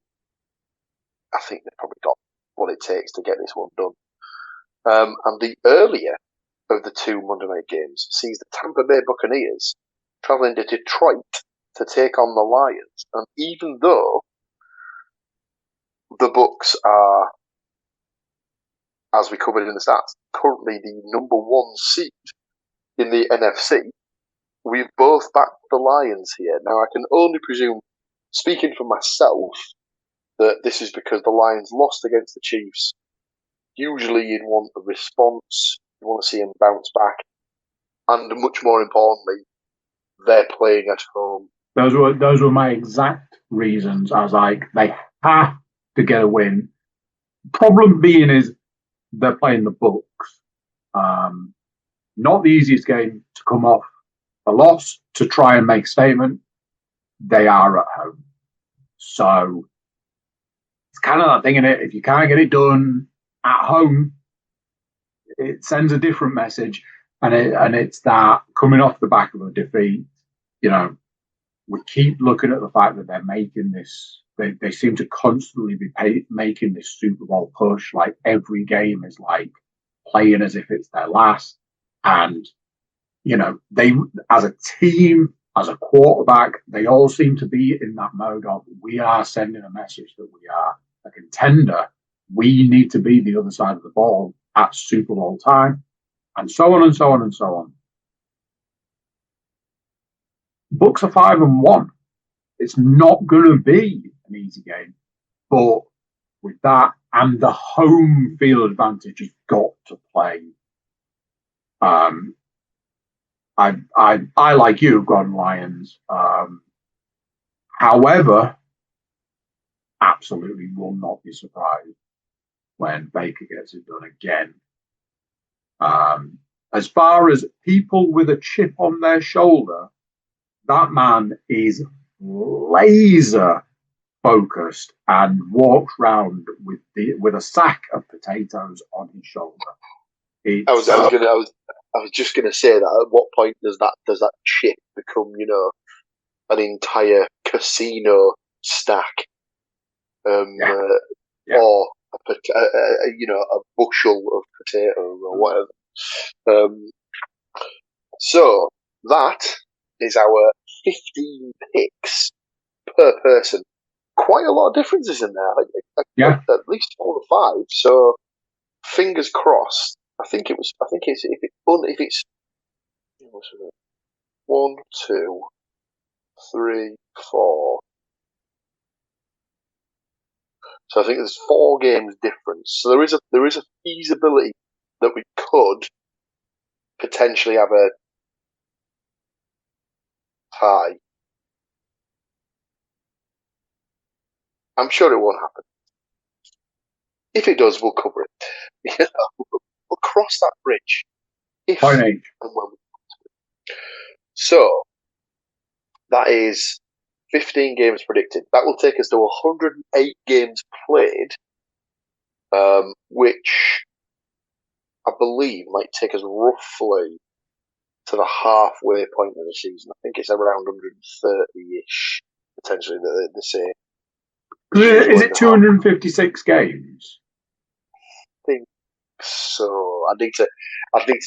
Speaker 2: I think they've probably got what it takes to get this one done. And the earlier of the two Monday night games sees the Tampa Bay Buccaneers travelling to Detroit to take on the Lions. And even though the Bucs are, as we covered in the stats, currently the number one seed in the NFC, we've both backed the Lions here. Now, I can only presume, speaking for myself, that this is because the Lions lost against the Chiefs. Usually you'd want a response, you want to see them bounce back, and much more importantly, they're playing at home.
Speaker 3: Those were my exact reasons. I was like, they have to get a win. Problem being is they're playing the Bucs. Not the easiest game to come off a loss to try and make a statement. They are at home. So it's kind of that thing in it. If you can't get it done at home, it sends a different message, and it's that coming off the back of a defeat. We keep looking at the fact that they're making this. They seem to constantly be making this Super Bowl push. Like every game is like playing as if it's their last, and they, as a team, as a quarterback, they all seem to be in that mode of, we are sending a message that we are a contender. We need to be the other side of the ball at Super Bowl time, and so on and so on and so on. Bucs are 5-1. It's not going to be an easy game, but with that and the home field advantage, you've got to play. I like you, have gone Lions. However, absolutely will not be surprised when Baker gets it done again. As far as people with a chip on their shoulder, that man is laser focused and walks round with a sack of potatoes on his shoulder.
Speaker 2: I was just gonna say that. At what point does that chip become, an entire casino stack, or a bushel of potatoes or whatever. So that is our 15 picks per person. Quite a lot of differences in there. At least 4 or 5. So fingers crossed. I think it's if it's 1, 2, 3, 4. So I think there's 4 games difference. So there is a feasibility that we could potentially have a tie. I'm sure it won't happen. If it does, we'll cover it. We'll cross that bridge. If and when we come to it. So that is 15 games predicted. That will take us to 108 games played, which I believe might take us roughly to the halfway point of the season. I think it's around 130-ish, potentially, that they say.
Speaker 3: Is it 256 games?
Speaker 2: I think so. I need to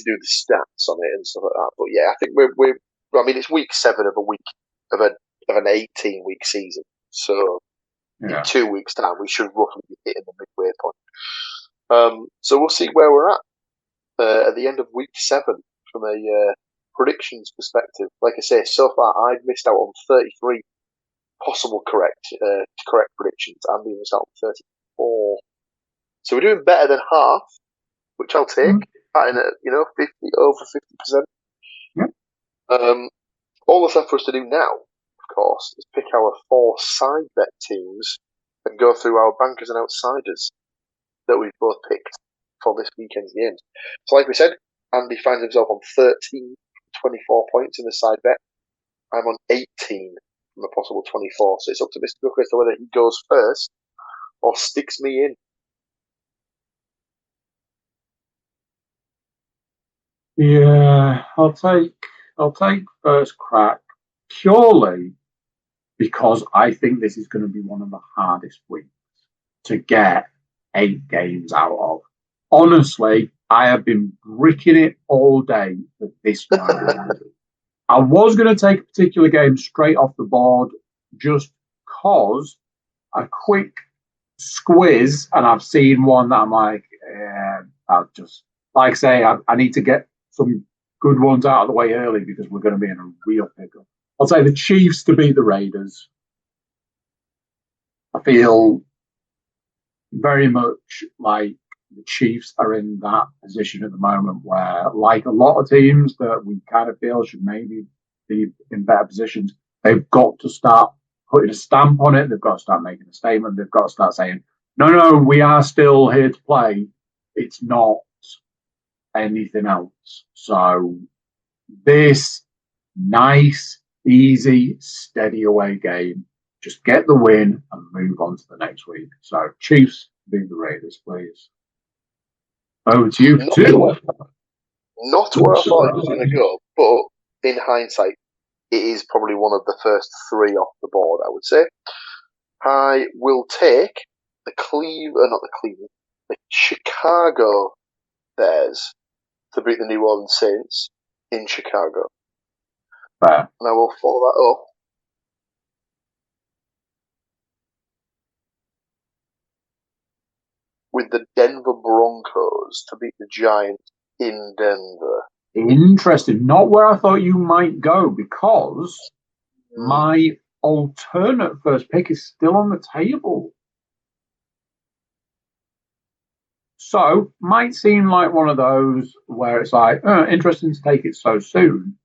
Speaker 2: do the stats on it and stuff like that. But yeah, I think we're. I mean, it's week 7 of an 18-week season. So in 2 weeks' time, we should roughly be hitting the midway point. So we'll see where we're at the end of week 7 from a predictions perspective. Like I say, so far I've missed out on 33 possible correct predictions. Andy missed out on 34. So we're doing better than half, which I'll take. Batting at 50 over 50%.
Speaker 3: Yeah.
Speaker 2: All that's left for us to do now, of course, is pick our 4 side bet teams and go through our bankers and outsiders that we've both picked for this weekend's games. So, like we said, Andy finds himself on 13, 24 points in the side bet. I'm on 18 from a possible 24. So it's up to Mr. Booker as to whether he goes first or sticks me in.
Speaker 3: Yeah, I'll take first crack purely because I think this is going to be one of the hardest weeks to get 8 games out of. Honestly, I have been bricking it all day for this one. I was going to take a particular game straight off the board just because a quick squiz, and I've seen one that I'm like, I'll just, like I say, I need to get some good ones out of the way early because we're going to be in a real pickle. I'll say the Chiefs to beat the Raiders. I feel very much like the Chiefs are in that position at the moment where, like a lot of teams that we kind of feel should maybe be in better positions, they've got to start putting a stamp on it. They've got to start making a statement. They've got to start saying, no, we are still here to play. It's not anything else. So this nice, easy, steady away game just get the win and move on to the next week. So Chiefs beat the Raiders, please. Over to you, too.
Speaker 2: Not where I thought it was going to go, but in hindsight, it is probably one of the first three off the board, I would say. I will take the Chicago Bears to beat the New Orleans Saints in Chicago.
Speaker 3: Fair.
Speaker 2: And I will follow that up with the Denver Broncos to beat the Giants in Denver.
Speaker 3: Interesting. Not where I thought you might go, because my alternate first pick is still on the table. So, might seem like one of those where it's like, interesting to take it so soon.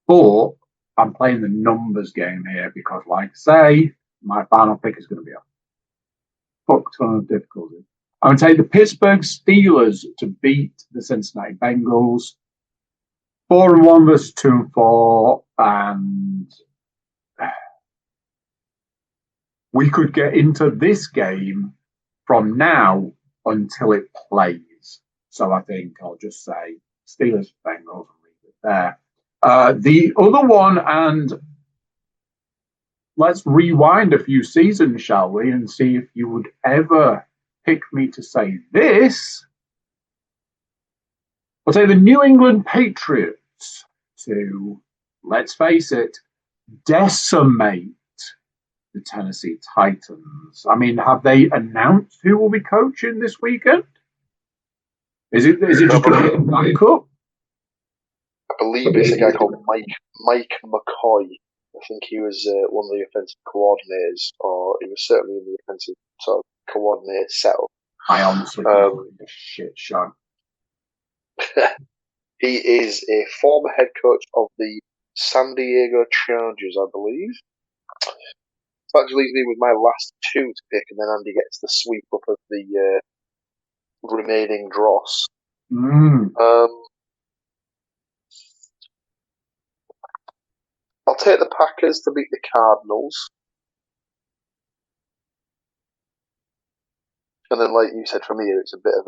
Speaker 3: But I'm playing the numbers game here because, like I say, my final pick is going to be a fuck ton of difficulty. I'm going to take the Pittsburgh Steelers to beat the Cincinnati Bengals. 4-1 versus 2-4, and we could get into this game from now until it plays. So I think I'll just say Steelers Bengals and leave it there. The other one, and let's rewind a few seasons, shall we, and see if you would ever pick me to say this. I'll say the New England Patriots to, let's face it, decimate the Tennessee Titans. I mean, have they announced who will be coaching this weekend? Is it just going to be a backup?
Speaker 2: I believe it's a guy called Mike McCoy. I think he was one of the offensive coordinators, or he was certainly in the offensive sort of coordinator setup.
Speaker 3: I honestly think it's a shit show.
Speaker 2: He is a former head coach of the San Diego Chargers, I believe. So that leaves me with my last two to pick, and then Andy gets the sweep up of the remaining dross. I'll take the Packers to beat the Cardinals. And then, like you said, from here, it's a bit of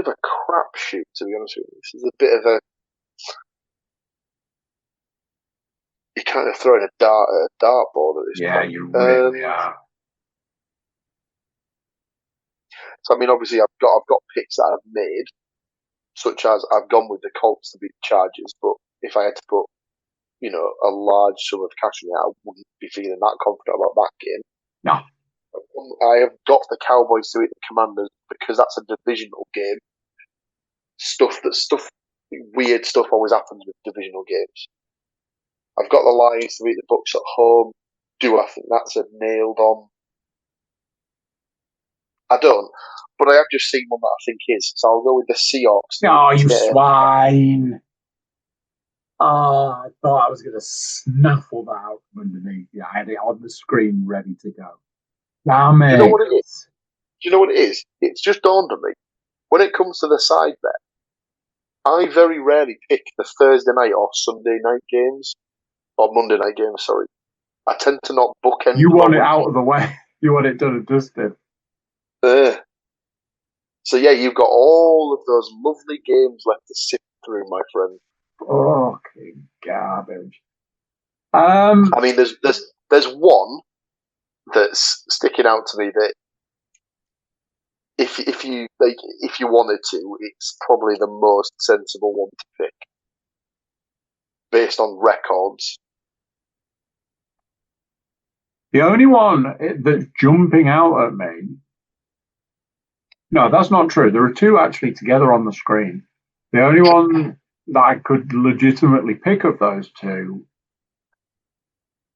Speaker 2: a crapshoot, to be honest with you. This is a bit of a... You're kind of throwing a dartboard at this point.
Speaker 3: Yeah, you really are.
Speaker 2: So, I mean, obviously, I've got picks that I've made, such as I've gone with the Colts to beat the Chargers, but if I had to put, a large sum of cash in it, I wouldn't be feeling that confident about that game.
Speaker 3: No.
Speaker 2: I have got the Cowboys to beat the Commanders because that's a divisional game. Weird stuff always happens with divisional games. I've got the Lions to beat the Bucks at home. Do I think that's a nailed on? I don't, but I have just seen one that I think is. So I'll go with the Seahawks.
Speaker 3: Oh, you swine. Oh, I thought I was going to snuffle that out from underneath. Yeah, I had it on the screen ready to go. Damn it.
Speaker 2: Do you know what it is? Do you know what it is? It's just dawned on me. When it comes to the side bet, I very rarely pick the Thursday night or Sunday night games. Or Monday night games, sorry. I tend to not bookend.
Speaker 3: You want it out of the way. You want it done and dusted.
Speaker 2: So yeah, you've got all of those lovely games left to sift through, my friend.
Speaker 3: Fucking garbage.
Speaker 2: I mean, there's one that's sticking out to me that if you wanted to, it's probably the most sensible one to pick based on records.
Speaker 3: The only one that's jumping out at me. No, that's not true. There are two actually together on the screen. The only one that I could legitimately pick of those two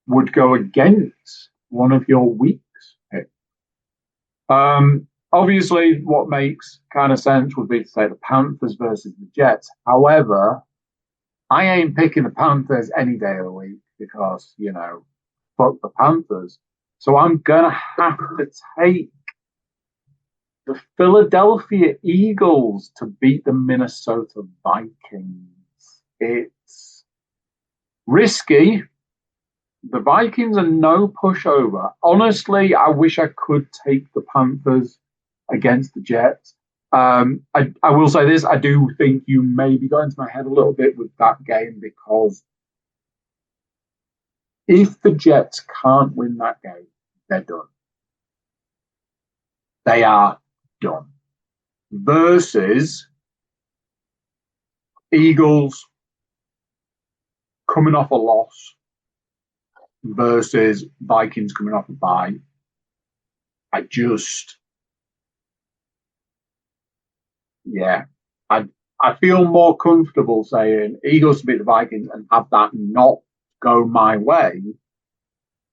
Speaker 3: would go against one of your weeks picks. Obviously, what makes kind of sense would be to say the Panthers versus the Jets. However, I ain't picking the Panthers any day of the week because, fuck the Panthers. So I'm going to have to take the Philadelphia Eagles to beat the Minnesota Vikings. It's risky, the Vikings are no pushover. Honestly, I wish I could take the Panthers against the Jets. I will say this: I do think you maybe got into my head a little bit with that game because if the Jets can't win that game, they're done. They are done. Versus Eagles coming off a loss versus Vikings coming off a bye. I feel more comfortable saying Eagles to beat the Vikings and have that not go my way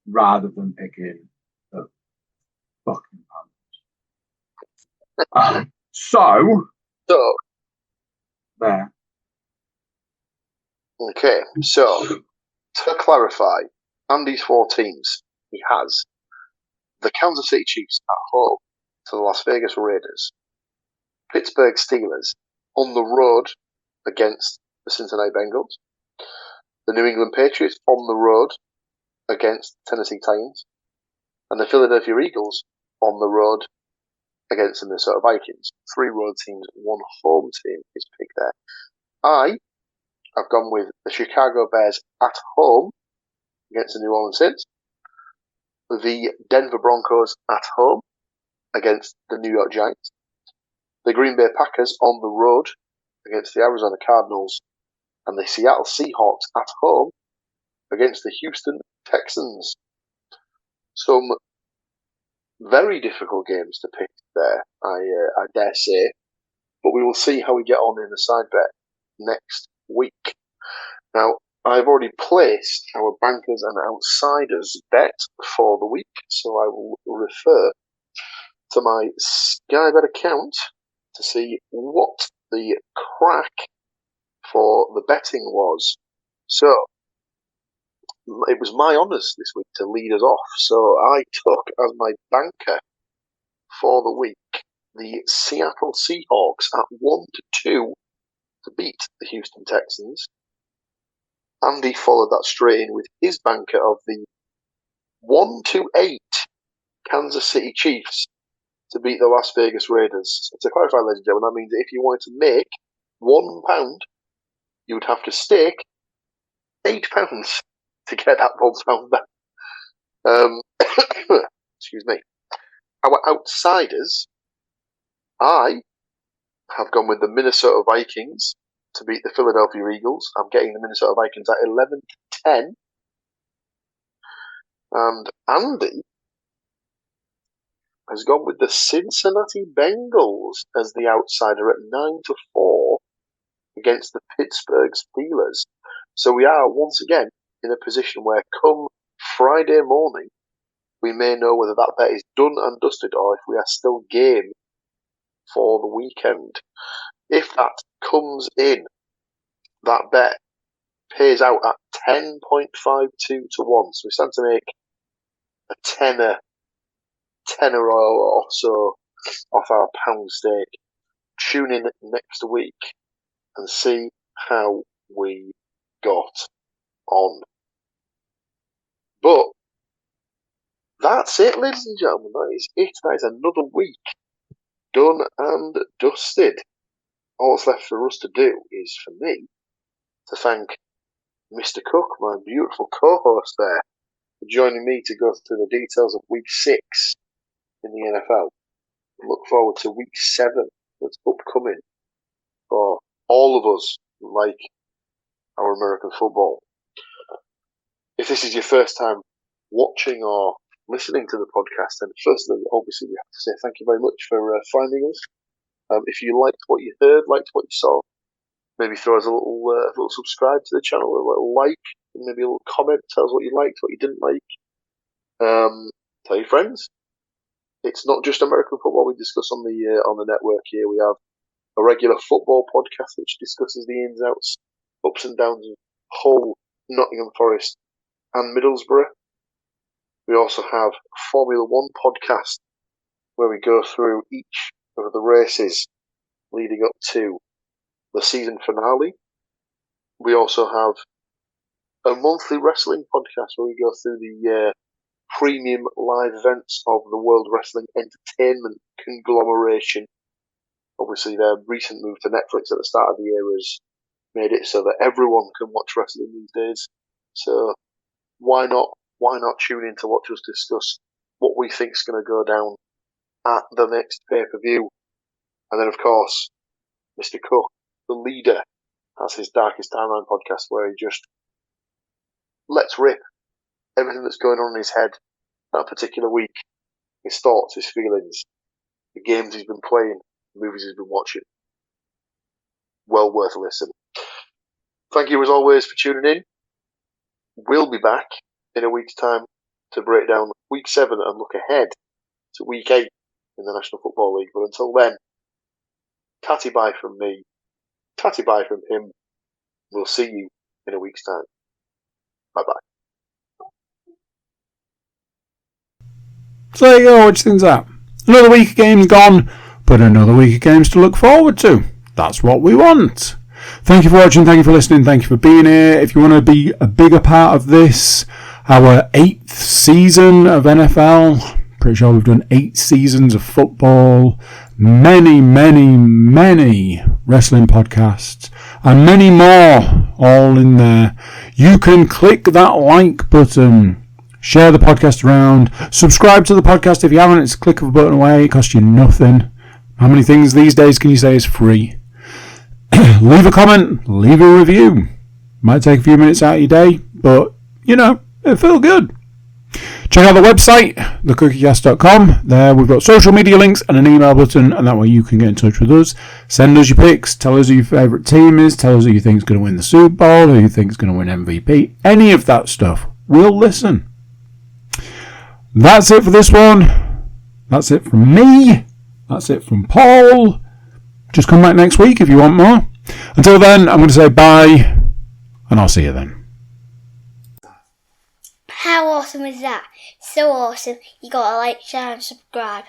Speaker 3: rather than picking the fucking Panthers. So there.
Speaker 2: Okay, so to clarify, Andy's 4 teams, he has the Kansas City Chiefs at home to the Las Vegas Raiders, Pittsburgh Steelers on the road against the Cincinnati Bengals, the New England Patriots on the road against Tennessee Titans, and the Philadelphia Eagles on the road against the Minnesota Vikings. 3 road teams, 1 home team is picked there. I've gone with the Chicago Bears at home against the New Orleans Saints, the Denver Broncos at home against the New York Giants, the Green Bay Packers on the road against the Arizona Cardinals, and the Seattle Seahawks at home against the Houston Texans. Some very difficult games to pick there, I dare say, but we will see how we get on in the side bet next week. Now, I've already placed our bankers and outsiders bet for the week, so I will refer to my Sky Bet account to see what the crack for the betting was. So, it was my honours this week to lead us off, so I took as my banker for the week the Seattle Seahawks at 1-2 to beat the Houston Texans. Andy followed that straight in with his banker of the 1-8 Kansas City Chiefs to beat the Las Vegas Raiders. So to clarify, ladies and gentlemen, that means that if you wanted to make £1, you would have to stake £8 to get that £1 back. Excuse me. Our outsiders, I have gone with the Minnesota Vikings to beat the Philadelphia Eagles. I'm getting the Minnesota Vikings at 11-10. And Andy has gone with the Cincinnati Bengals as the outsider at 9-4 against the Pittsburgh Steelers. So we are once again in a position where come Friday morning, we may know whether that bet is done and dusted or if we are still game for the weekend. If that comes in, that bet pays out at 10.52 to 1. So we stand to make a tenner or so off our pound stake. Tune in next week and see how we got on. But that's it, ladies and gentlemen. That is it. That is another week done and dusted. All that's left for us to do is for me to thank Mr. Cook, my beautiful co-host there, for joining me to go through the details of Week 6 in the NFL. Look forward to Week 7 that's upcoming for all of us like our American football. If this is your first time watching or listening to the podcast, then firstly, obviously, we have to say thank you very much for finding us. If you liked what you heard, liked what you saw, maybe throw us a little subscribe to the channel, a little like, and maybe a little comment. Tell us what you liked, what you didn't like. Tell your friends. It's not just American football we discuss on the network here. We have a regular football podcast which discusses the ins, outs, ups and downs of Hull, Nottingham Forest, and Middlesbrough. We also have a Formula One podcast where we go through each of the races leading up to the season finale. We also have a monthly wrestling podcast where we go through the premium live events of the World Wrestling Entertainment conglomeration. Obviously, their recent move to Netflix at the start of the year has made it so that everyone can watch wrestling these days. So why not tune in to watch us discuss what we think is going to go down at the next pay-per-view. And then, of course, Mr. Cook, the leader, has his Darkest Timeline podcast where he just lets rip everything that's going on in his head that particular week, his thoughts, his feelings, the games he's been playing, the movies he's been watching. Well worth a listen. Thank you as always for tuning in. We'll be back in a week's time to break down week 7 and look ahead to week 8 in the National Football League. But until then, tatty bye from me, tatty bye from him. We'll see you in a week's time. Bye-bye.
Speaker 1: So there you go, which thing's that? Another week of games gone, but another week of games to look forward to. That's what we want. Thank you for watching, thank you for listening, thank you for being here. If you want to be a bigger part of this, our 8th season of NFL, pretty sure we've done 8 seasons of football, many wrestling podcasts, and many more all in there. You can click that like button, share the podcast around, subscribe to the podcast if you haven't. It's a click of a button away, it costs you nothing. How many things these days can you say is free? Leave a comment, leave a review. Might take a few minutes out of your day, but, it'll feel good. Check out the website, thecookiecast.com. There we've got social media links and an email button, and that way you can get in touch with us. Send us your picks, tell us who your favourite team is, tell us who you think is going to win the Super Bowl, who you think is going to win MVP, any of that stuff. We'll listen. That's it for this one. That's it from me. That's it from Paul. Just come back next week if you want more. Until then, I'm going to say bye, and I'll see you then.
Speaker 4: How awesome is that? So awesome. You gotta like, share and subscribe.